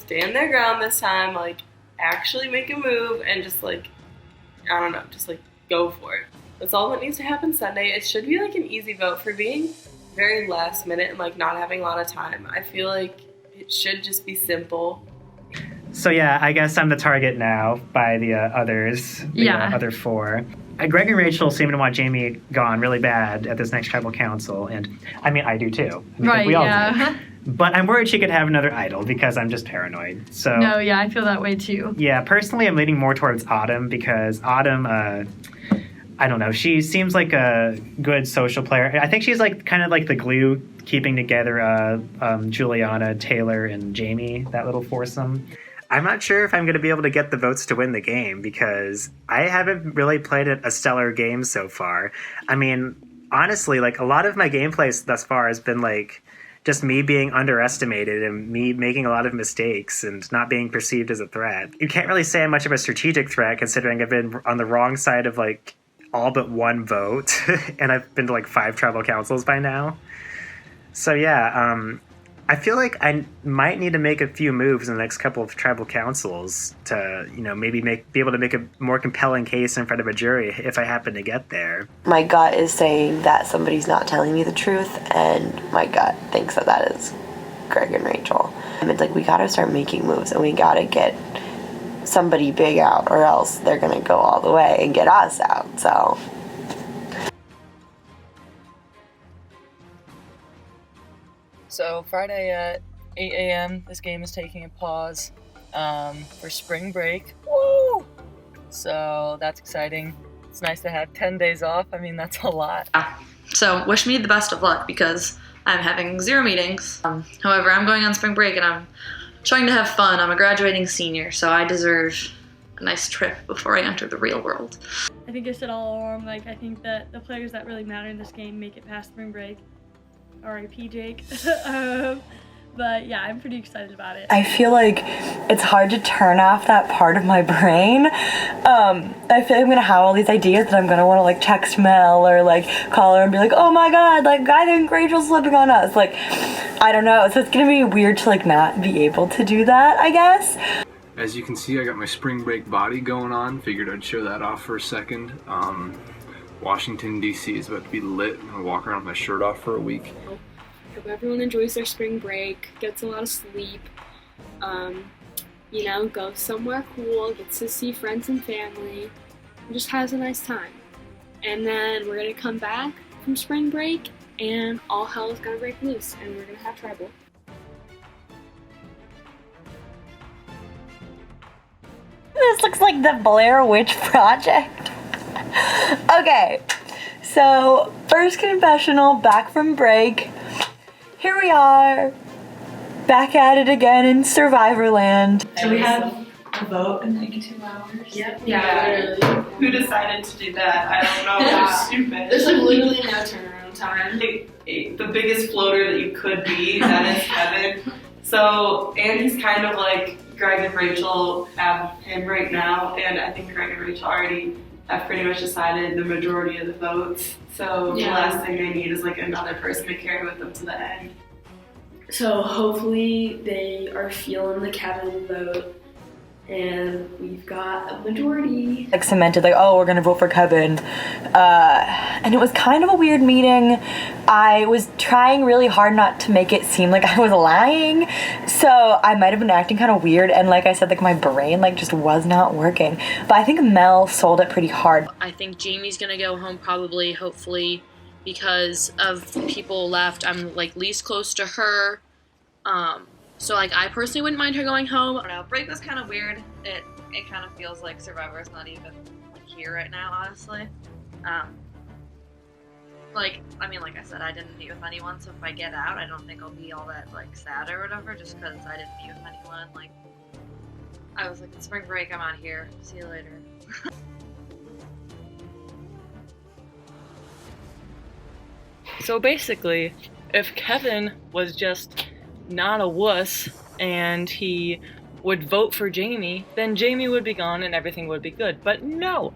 R: stand their ground this time, like actually make a move and just like, I don't know, just like go for it. That's all that needs to happen Sunday. It should be like an easy vote for being very last minute and like not having a lot of time. I feel like it should just be simple.
D: So yeah, I guess I'm the target now by the others, the other 4. Greg and Rachel seem to want Jamie gone really bad at this next tribal council, and I mean, I do too. I think we all do. But I'm worried she could have another idol because I'm just paranoid. So
P: No, yeah, I feel that way too.
D: yeah, personally, I'm leaning more towards Autumn because Autumn, I don't know, she seems like a good social player. I think she's like kind of like the glue keeping together Juliana, Taylor, and Jamie, that little foursome. I'm not sure if I'm going to be able to get the votes to win the game because I haven't really played a stellar game so far. I mean, honestly, like a lot of my gameplay thus far has been like just me being underestimated and me making a lot of mistakes and not being perceived as a threat. You can't really say I'm much of a strategic threat considering I've been on the wrong side of like all but one vote and I've been to like 5 tribal councils by now. So yeah, I feel like I might need to make a few moves in the next couple of tribal councils to, you know, maybe be able to make a more compelling case in front of a jury if I happen to get there.
I: My gut is saying that somebody's not telling me the truth, and my gut thinks that that is Greg and Rachel. And it's like, we gotta start making moves, and we gotta get somebody big out, or else they're gonna go all the way and get us out, so.
F: So Friday at 8 a.m. this game is taking a pause for spring break. Woo! So that's exciting. It's nice to have 10 days off. I mean, that's a lot.
B: So wish me the best of luck because I'm having 0 meetings. However, I'm going on spring break and I'm trying to have fun. I'm a graduating senior, so I deserve a nice trip before I enter the real world.
S: I think I said all along, like, I think that the players that really matter in this game make it past spring break. R.I.P. Jake. But yeah, I'm pretty excited about it.
I: I feel like it's hard to turn off that part of my brain. I feel like I'm gonna have all these ideas that I'm gonna wanna like text Mel or like call her and be like, oh my god, like I think Rachel's slipping on us. Like, I don't know. So it's gonna be weird to like not be able to do that, I guess.
G: As you can see, I got my spring break body going on. Figured I'd show that off for a second. Washington, D.C. is about to be lit. I'm gonna walk around with my shirt off for a week.
C: Hope everyone enjoys their spring break, gets a lot of sleep, you know, goes somewhere cool, gets to see friends and family, and just has a nice time. And then we're gonna come back from spring break and all hell is gonna break loose and we're gonna have tribal.
I: This looks like the Blair Witch Project. Okay, so first confessional, back from break. Here we are, back at it again in Survivorland.
E: So we have a vote in like 2 hours?
R: Yep. Yeah, literally. Who decided to do that? I don't know.
C: Yeah.
R: It's stupid.
C: There's like literally no turnaround time.
R: The biggest floater that you could be, that is Kevin. So Andy's kind of like Greg and Rachel have him right now, and I think Greg and Rachel already have pretty much decided the majority of the votes. So the last thing they need is like another person to carry with them to the end.
C: So hopefully they are feeling the Kevin vote and we've got a majority.
I: Like cemented, like, oh, we're gonna vote for Kevin. And it was kind of a weird meeting. I was trying really hard not to make it seem like I was lying. So I might have been acting kind of weird. And like I said, like my brain like just was not working. But I think Mel sold it pretty hard.
J: I think Jamie's gonna go home probably, hopefully, because of the people left. I'm like least close to her. So like I personally wouldn't mind her going home.
B: I don't know, break was kind of weird. It kind of feels like Survivor's not even here right now, honestly. Like, I mean, like I said, I didn't meet with anyone, so if I get out, I don't think I'll be all that, like, sad or whatever, just because I didn't meet with anyone. Like, I was like, it's spring break, I'm out here. See you later.
F: So basically, if Kevin was just not a wuss and he would vote for Jamie, then Jamie would be gone and everything would be good. But no,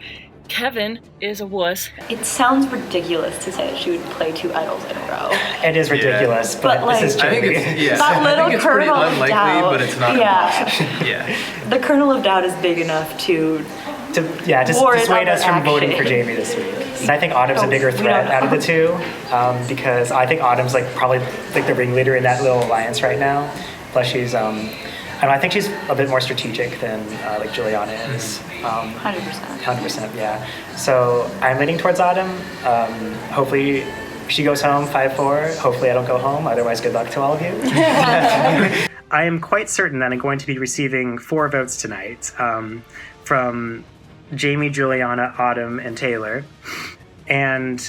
F: Kevin is a wuss.
H: It sounds ridiculous to say that she would play 2 idols in a row.
D: It is ridiculous, but
H: like,
D: this is Jamie.
G: I think it's,
H: That little
G: I think it's pretty
H: kernel of
G: unlikely,
H: doubt.
G: but it's not impossible. Yeah.
H: The kernel of doubt is big enough to
D: dissuade us from voting for Jamie this week. I think Autumn's a bigger threat out of the two, because I think Autumn's like probably like the ringleader in that little alliance right now. Plus she's, I think she's a bit more strategic than like Juliana is.
H: 100%.
D: 100%, yeah. So I'm leaning towards Autumn. Hopefully she goes home 5-4. Hopefully I don't go home. Otherwise, good luck to all of you. I am quite certain that I'm going to be receiving 4 votes tonight from Jamie, Juliana, Autumn, and Taylor. And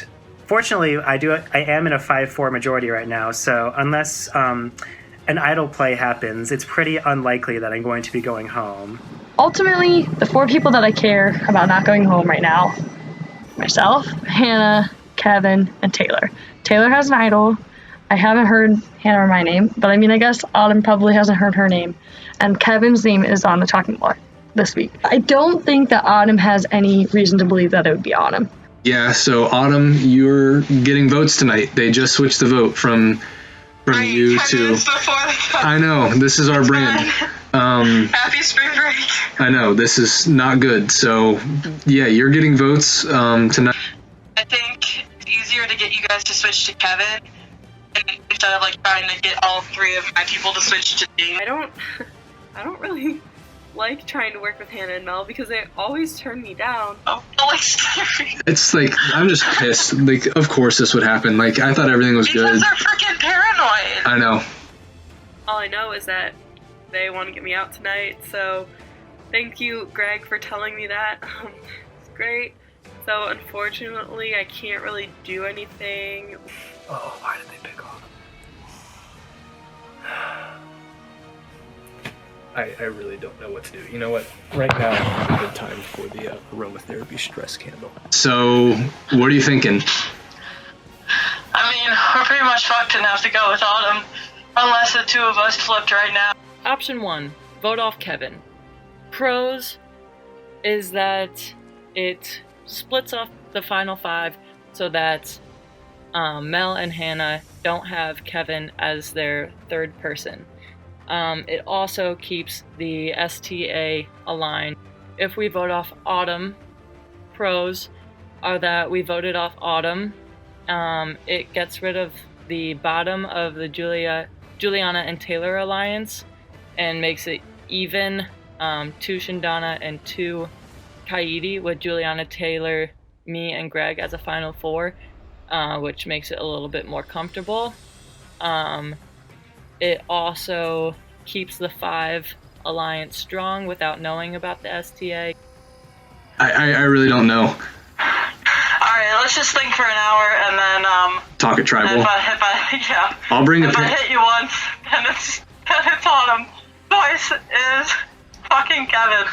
D: fortunately, I am in a 5-4 majority right now. So unless an idol play happens, it's pretty unlikely that I'm going to be going home.
M: Ultimately, the 4 people that I care about not going home right now, myself, Hannah, Kevin, and Taylor. Taylor has an idol.
S: I haven't heard Hannah or my name, but I mean, I guess Autumn probably hasn't heard her name. And Kevin's name is on the chopping block this week. I don't think that Autumn has any reason to believe that it would be Autumn.
T: Yeah, so Autumn, you're getting votes tonight. They just switched the vote from you to. I know, this is our brand.
U: Happy spring break.
T: I know, this is not good. So, yeah, you're getting votes tonight.
U: I think it's easier to get you guys to switch to Kevin instead of like trying to get all 3 of my people to switch to Jamie.
R: I don't really like trying to work with Hannah and Mel because they always turn me down.
U: Oh,
T: It's like, I'm just pissed. Like, of course this would happen. Like, I thought everything was good.
U: Because they're freaking paranoid.
T: I know.
R: All I know is that they want to get me out tonight, so thank you, Greg, for telling me that. It's great. So unfortunately, I can't really do anything.
G: Oh, why did they pick Autumn? I really don't know what to do. You know what? Right now is a good time for the aromatherapy stress candle.
T: So, what are you thinking?
U: I mean, we're pretty much fucked enough to go with Autumn, unless the 2 of us flipped right now.
F: Option 1, vote off Kevin. Pros is that it splits off the final 5 so that Mel and Hannah don't have Kevin as their 3rd person. It also keeps the STA aligned. If we vote off Autumn, pros are that we voted off Autumn. It gets rid of the bottom of the Juliana and Taylor alliance and makes it even 2 Shindana and 2 Kaidi with Juliana, Taylor, me, and Greg as a final 4, which makes it a little bit more comfortable. It also keeps the 5 alliance strong without knowing about the STA.
T: I really don't know.
U: Alright, let's just think for an hour and then
T: Talk at tribal.
U: If I
T: I'll bring
U: if I hit you once, then it's Autumn. Twice is fucking Kevin.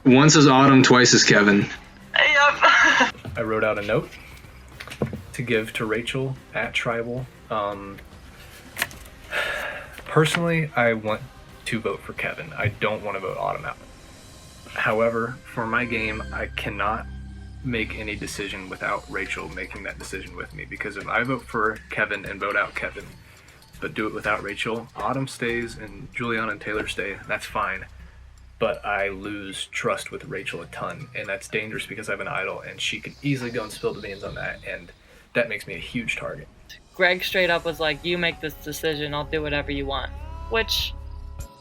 T: Once is Autumn, twice is Kevin.
U: Yep.
G: I wrote out a note to give to Rachel at tribal. Personally, I want to vote for Kevin. I don't want to vote Autumn out. However, for my game, I cannot make any decision without Rachel making that decision with me, because if I vote for Kevin and vote out Kevin, but do it without Rachel, Autumn stays and Juliana and Taylor stay, that's fine. But I lose trust with Rachel a ton, and that's dangerous because I have an idol and she can easily go and spill the beans on that, and that makes me a huge target.
F: Greg straight up was like, you make this decision, I'll do whatever you want. Which,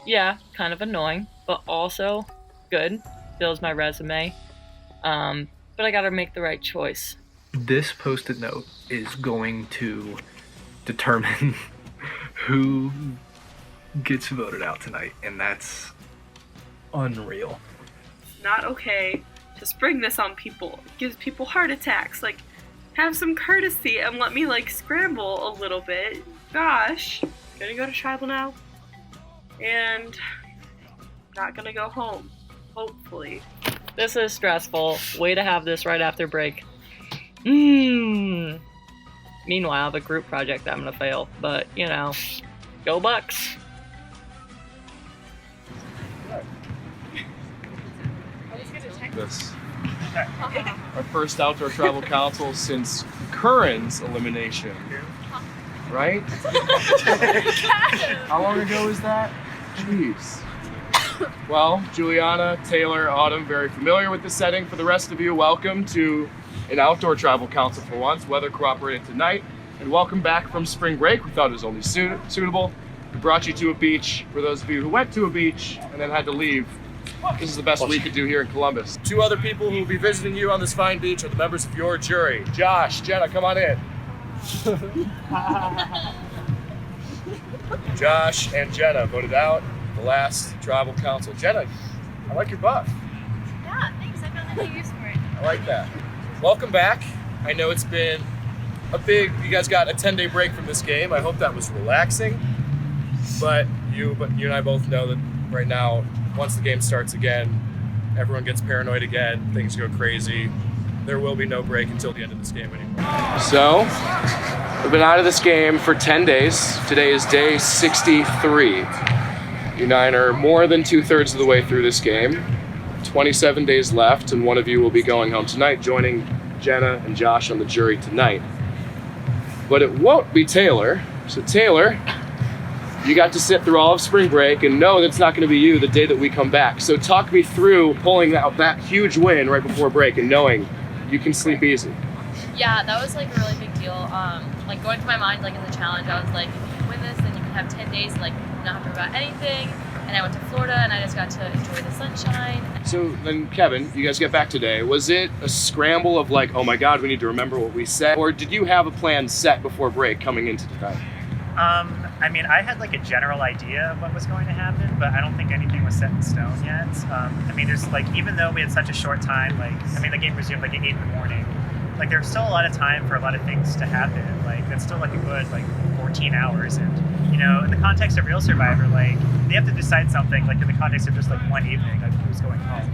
F: yeah, kind of annoying, but also good. Builds my resume. But I gotta make the right choice.
G: This post-it note is going to determine who gets voted out tonight, and that's unreal.
R: It's not okay to spring this on people. It gives people heart attacks. Like, have some courtesy and let me like scramble a little bit. Gosh, gonna go to tribal now, and not gonna go home. Hopefully.
F: This is stressful. Way to have this right after break. Meanwhile, I have a group project I'm gonna fail, but you know, go Bucks.
V: This. Our first outdoor tribal council since Curran's elimination. Right? How long ago is that? Jeez. Well, Juliana, Taylor, Autumn, very familiar with the setting. For the rest of you, welcome to an outdoor tribal council for once. Weather cooperated tonight. And welcome back from spring break. We thought it was only suitable. We brought you to a beach. For those of you who went to a beach and then had to leave, this is the best we could do here in Columbus. 2 other people who will be visiting you on this fine beach are the members of your jury. Josh, Jenna, come on in. Josh and Jenna voted out the last tribal council. Jenna, I like your buff.
W: Yeah, thanks. I found a new use for it.
V: I like that. Welcome back. I know it's been you guys got a 10-day break from this game. I hope that was relaxing. But you and I both know that right now, once the game starts again, everyone gets paranoid again, things go crazy. There will be no break until the end of this game anymore. So, We've been out of this game for 10 days. Today is day 63. You 9 are more than 2/3 of the way through this game. 27 days left, and one of you will be going home tonight, joining Jenna and Josh on the jury tonight. But it won't be Taylor. So Taylor, you got to sit through all of spring break and know that it's not going to be you the day that we come back. So talk me through pulling out that huge win right before break and knowing you can sleep easy.
A: Yeah, that was like a really big deal. Like going through my mind, like in the challenge, I was like, if you win this, then you can have 10 days, like not have to worry about anything. And I went to Florida and I just got to enjoy the sunshine.
V: So then, Kevin, you guys get back today. Was it a scramble of like, oh my God, we need to remember what we said? Or did you have a plan set before break coming into tonight?
D: I mean, I had like a general idea of what was going to happen, but I don't think anything was set in stone yet. I mean, there's like, even though we had such a short time, like, I mean, the game resumed like at 8 in the morning. Like, there's still a lot of time for a lot of things to happen. Like, that's still like a good, like, 14 hours. And, you know, in the context of Real Survivor, like, they have to decide something, like, in the context of just like one evening, like, who's going home.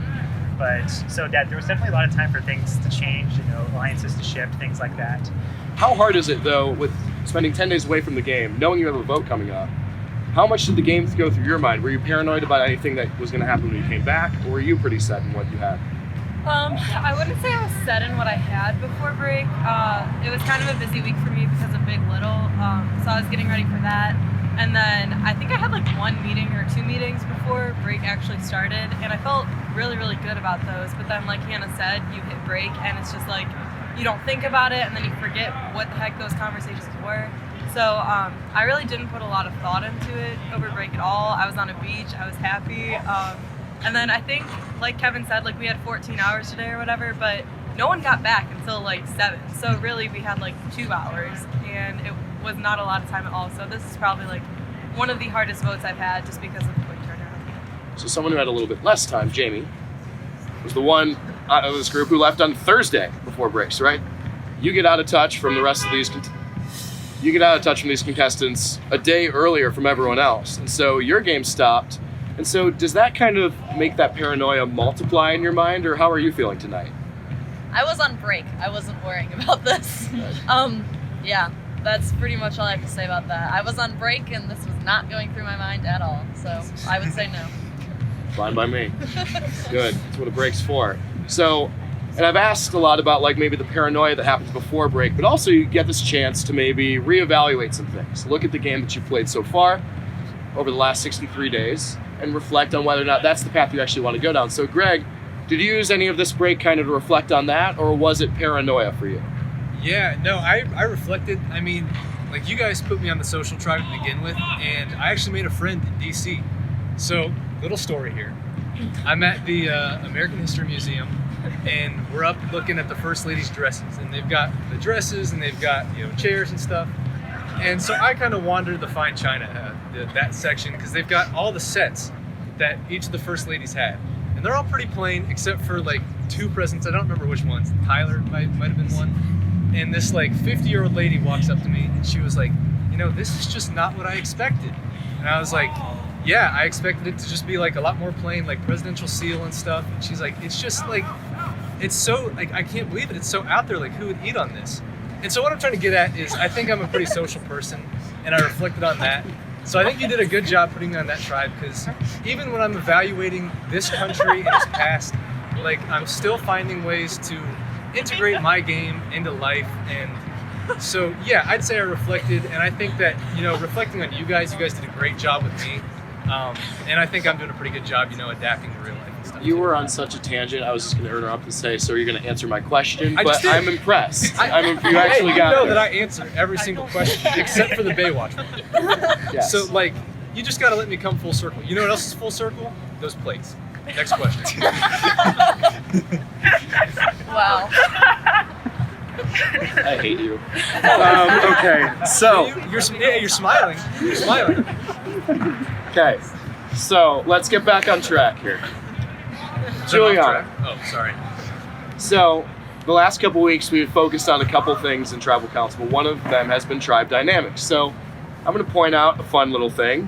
D: But, so that there was definitely a lot of time for things to change, you know, alliances to shift, things like that.
V: How hard is it, though, with spending 10 days away from the game, knowing you have a vote coming up? How much did the game go through your mind? Were you paranoid about anything that was going to happen when you came back, or were you pretty set in what you had?
E: I wouldn't say I was set in what I had before break. It was kind of a busy week for me because of Big Little, so I was getting ready for that. And then I think I had like 1 meeting or 2 meetings before break actually started, and I felt really, really good about those. But then, like Hannah said, you hit break, and it's just like you don't think about it, and then you forget what the heck those conversations were. So I really didn't put a lot of thought into it over break at all. I was on a beach, I was happy. And then I think, like Kevin said, like we had 14 hours today or whatever, but no one got back until like 7. So really we had like 2 hours, and it was not a lot of time at all. So this is probably like one of the hardest votes I've had just because of the quick turnaround.
V: So someone who had a little bit less time, Jamie, was the one out of this group who left on Thursday before breaks, right? You get out of touch from the rest of these contestants a day earlier from everyone else. And so your game stopped. And so does that kind of make that paranoia multiply in your mind, or how are you feeling tonight?
B: I was on break. I wasn't worrying about this. Yeah, that's pretty much all I have to say about that. I was on break and this was not going through my mind at all. So I would say no.
V: Fine by me. Good. That's what a break's for. So, and I've asked a lot about like maybe the paranoia that happens before break, but also you get this chance to maybe reevaluate some things. Look at the game that you played so far over the last 63 days and reflect on whether or not that's the path you actually want to go down. So Greg, did you use any of this break kind of to reflect on that, or was it paranoia for you?
K: Yeah, no, I reflected. I mean, like you guys put me on the social tribe to begin with, and I actually made a friend in DC. So, little story here. I'm at the American History Museum, and we're up looking at the First Lady's dresses, and they've got the dresses, and they've got, you know, chairs and stuff. And so I kind of wandered the fine china, that section, because they've got all the sets that each of the First Ladies had. And they're all pretty plain, except for like 2 presents. I don't remember which ones. Tyler might have been one. And this like 50-year-old lady walks up to me, and she was like, you know, this is just not what I expected. And I was like, yeah, I expected it to just be like a lot more plain, like presidential seal and stuff. And she's like, it's just like, it's so, like, I can't believe it. It's so out there. Like, who would eat on this? And so what I'm trying to get at is I think I'm a pretty social person, and I reflected on that. So I think you did a good job putting me on that tribe, because even when I'm evaluating this country and its past, like, I'm still finding ways to integrate my game into life. And so, yeah, I'd say I reflected, and I think that, you know, reflecting on you guys did a great job with me. And I think I'm doing a pretty good job, you know, adapting to real life and stuff.
V: You were on such a tangent. I was just going to interrupt and say, so you're going to answer my question,
K: I just
V: but
K: did.
V: I'm impressed. You actually
K: you
V: got
K: know
V: it.
K: that I answer every single question except for the Baywatch one.
V: Yes.
K: So, like, you just got to let me come full circle. You know what else is full circle? Those plates. Next question.
B: Wow.
V: I hate you. Okay, so
K: you're smiling. You're smiling.
V: Okay, so let's get back on track here. Juliana.
K: Oh, sorry.
V: So, the last couple weeks we've focused on a couple things in Tribal Council, but one of them has been tribe dynamics. So, I'm going to point out a fun little thing.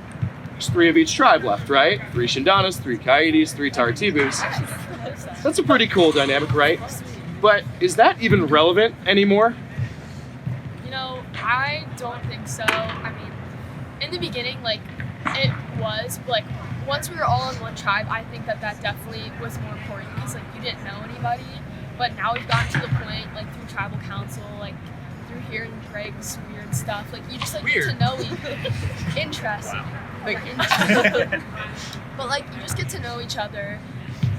V: There's 3 of each tribe left, right? 3 Shindanas, 3 Coyotes, 3 Taratibus. That's a pretty cool dynamic, right? But is that even relevant anymore?
C: I don't think so. I mean, in the beginning, like, it was, like, once we were all in one tribe, I think that definitely was more important because, like, you didn't know anybody. But now we've gotten to the point, like, through tribal council, like, through hearing Greg's weird stuff, like, you just, like, get to know interesting. But, like, you just get to know each other,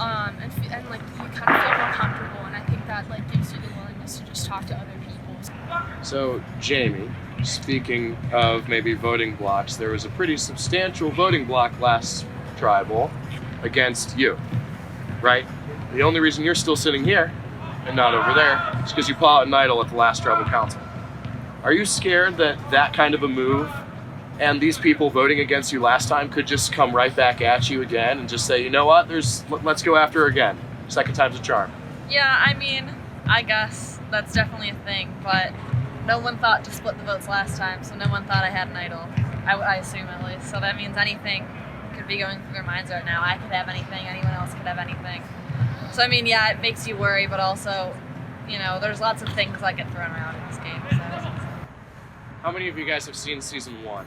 C: and like, you kind of feel more comfortable, and I think that, like, gives you the willingness to just talk to other people.
V: So, Jamie, speaking of maybe voting blocks, there was a pretty substantial voting block last tribal against you, right? The only reason you're still sitting here and not over there is because you pulled out an idol at the last tribal council. Are you scared that that kind of a move and these people voting against you last time could just come right back at you again and just say, you know what, let's go after her again. Second time's a charm.
B: Yeah, I mean, I guess that's definitely a thing, but no one thought to split the votes last time, so no one thought I had an idol. I assume, at least. So that means anything could be going through their minds right now. I could have anything, anyone else could have anything. So I mean, yeah, it makes you worry, but also, there's lots of things that get thrown around in this game. So.
V: How many of you guys have seen season 1?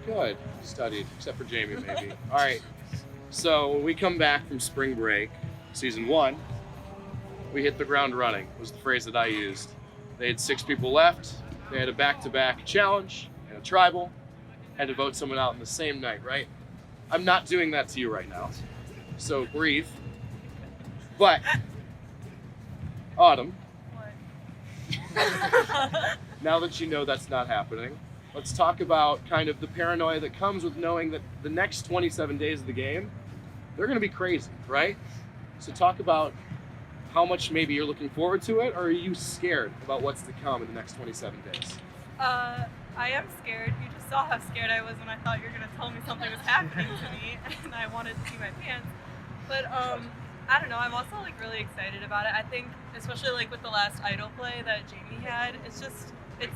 V: Good. Studied, except for Jamie, maybe. All right. So when we come back from spring break, season 1, we hit the ground running, was the phrase that I used. They had 6 people left. They had a back-to-back challenge and a tribal. Had to vote someone out in the same night, right? I'm not doing that to you right now. So breathe. But, Autumn, now that you know that's not happening, let's talk about kind of the paranoia that comes with knowing that the next 27 days of the game, they're going to be crazy, right? So talk about how much maybe you're looking forward to it, or are you scared about what's to come in the next 27 days?
E: I am scared. You just saw how scared I was when I thought you were going to tell me something was happening to me, and I wanted to see my pants. But I don't know, I'm also like really excited about it. I think, especially like with the last idol play that Jamie had, it's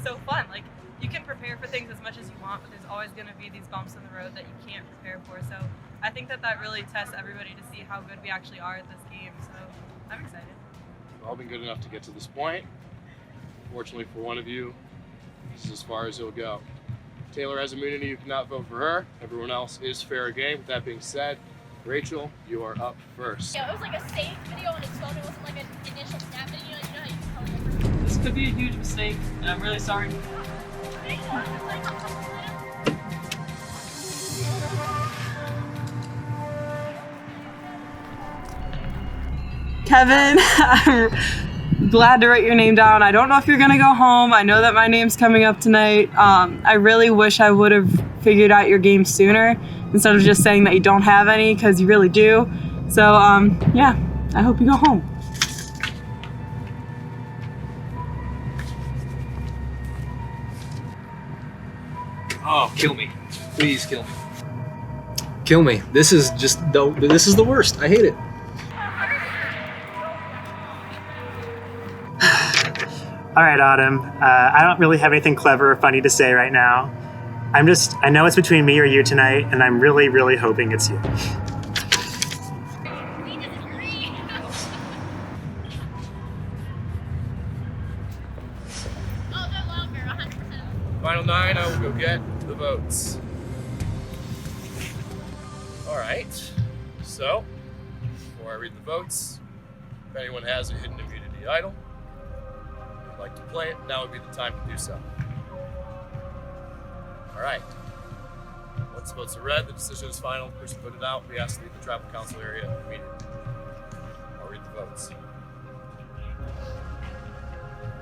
E: so fun. Like, you can prepare for things as much as you want, but there's always going to be these bumps in the road that you can't prepare for. So I think that really tests everybody to see how good we actually are at this game. So I'm excited.
V: We've all been good enough to get to this point. Fortunately for one of you, this is as far as it'll go. Taylor has immunity, you cannot vote for her. Everyone else is fair game. With that being said, Rachel, you are up first.
W: Yeah, it was like a saved video on his phone. It wasn't like an initial snap video. You know how you tell them.
L: This could be a huge mistake, and I'm really sorry.
E: Kevin, I'm glad to write your name down. I don't know if you're gonna go home. I know that my name's coming up tonight. I really wish I would have figured out your game sooner instead of just saying that you don't have any, because you really do. So yeah, I hope you go home.
K: Oh, kill me. Please kill me.
T: Kill me. This is the worst. I hate it.
D: All right, Autumn. I don't really have anything clever or funny to say right now. I know it's between me or you tonight, and I'm really, really hoping it's you.
V: Final 9, I will go get the votes. All right, so before I read the votes, if anyone has a hidden immunity idol, would like to play it, now would be the time to do so. All right, once the votes are read, the decision is final. The person voted out, we ask to leave the tribal council area immediately. I'll read the votes.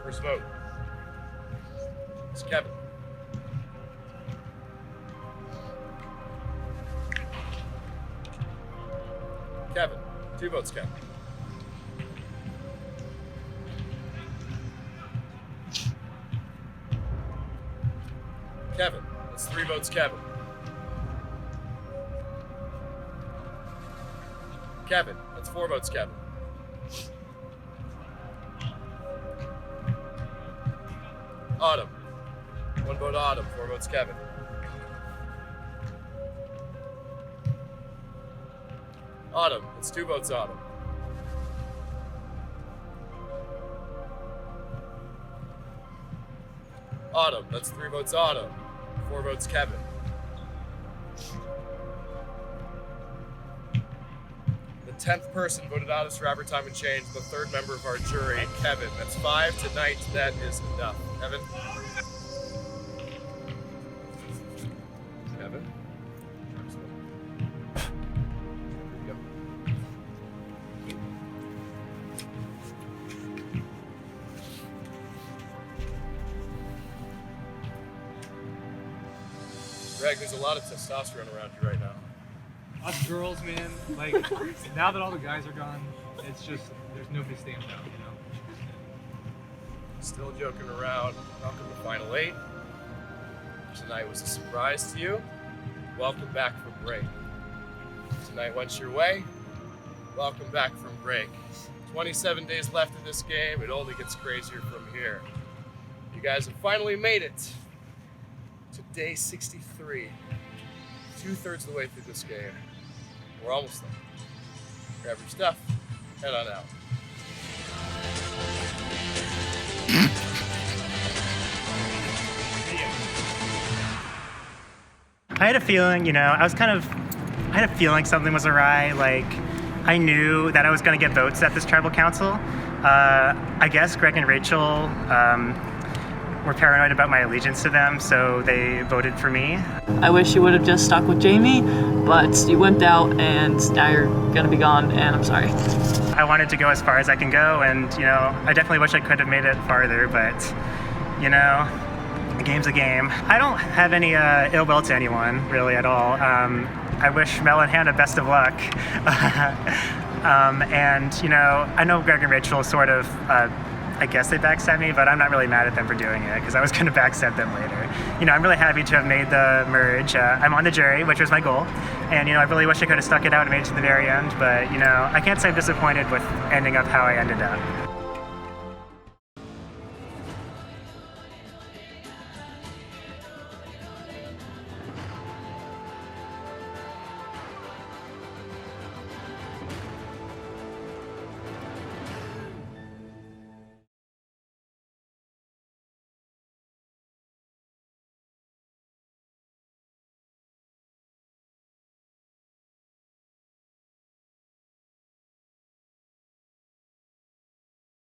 V: First vote is Kevin. Kevin, 2 votes, Kevin. Kevin, that's 3 votes, Kevin. Kevin, that's 4 votes, Kevin. Autumn, 1 vote, Autumn, 4 votes, Kevin. Autumn, it's 2 votes, Autumn. Autumn. That's 3 votes Autumn. 4 votes Kevin. The 10th person voted out of Survivor Time and Change, the 3rd member of our jury, Kevin. That's 5 tonight. That is enough. Kevin? Kevin? Yep. Greg, there's a lot of testosterone around you right now.
K: Us girls, man, like, now that all the guys are gone, it's just, there's nobody standing out, you know?
V: Still joking around. Welcome to Final 8. Tonight was a surprise to you. Welcome back from break. Tonight went your way. Welcome back from break. 27 days left in this game. It only gets crazier from here. You guys have finally made it to day 63. 2/3 of the way through this game. We're almost there. Grab your stuff, head on out.
D: I had a feeling, I had a feeling something was awry. Like, I knew that I was going to get votes at this tribal council. I guess Greg and Rachel were paranoid about my allegiance to them, so they voted for me.
L: I wish you would have just stuck with Jamie, but you wimped out and now you're gonna be gone, and I'm sorry.
D: I wanted to go as far as I can go, and I definitely wish I could have made it farther, but a game's a game. I don't have any ill will to anyone, really, at all. I wish Mel and Hannah best of luck. And I know Greg and Rachel sort of, I guess they backstabbed me, but I'm not really mad at them for doing it because I was going to backstab them later. I'm really happy to have made the merge. I'm on the jury, which was my goal, and I really wish I could have stuck it out and made it to the very end, but I can't say I'm disappointed with ending up how I ended up.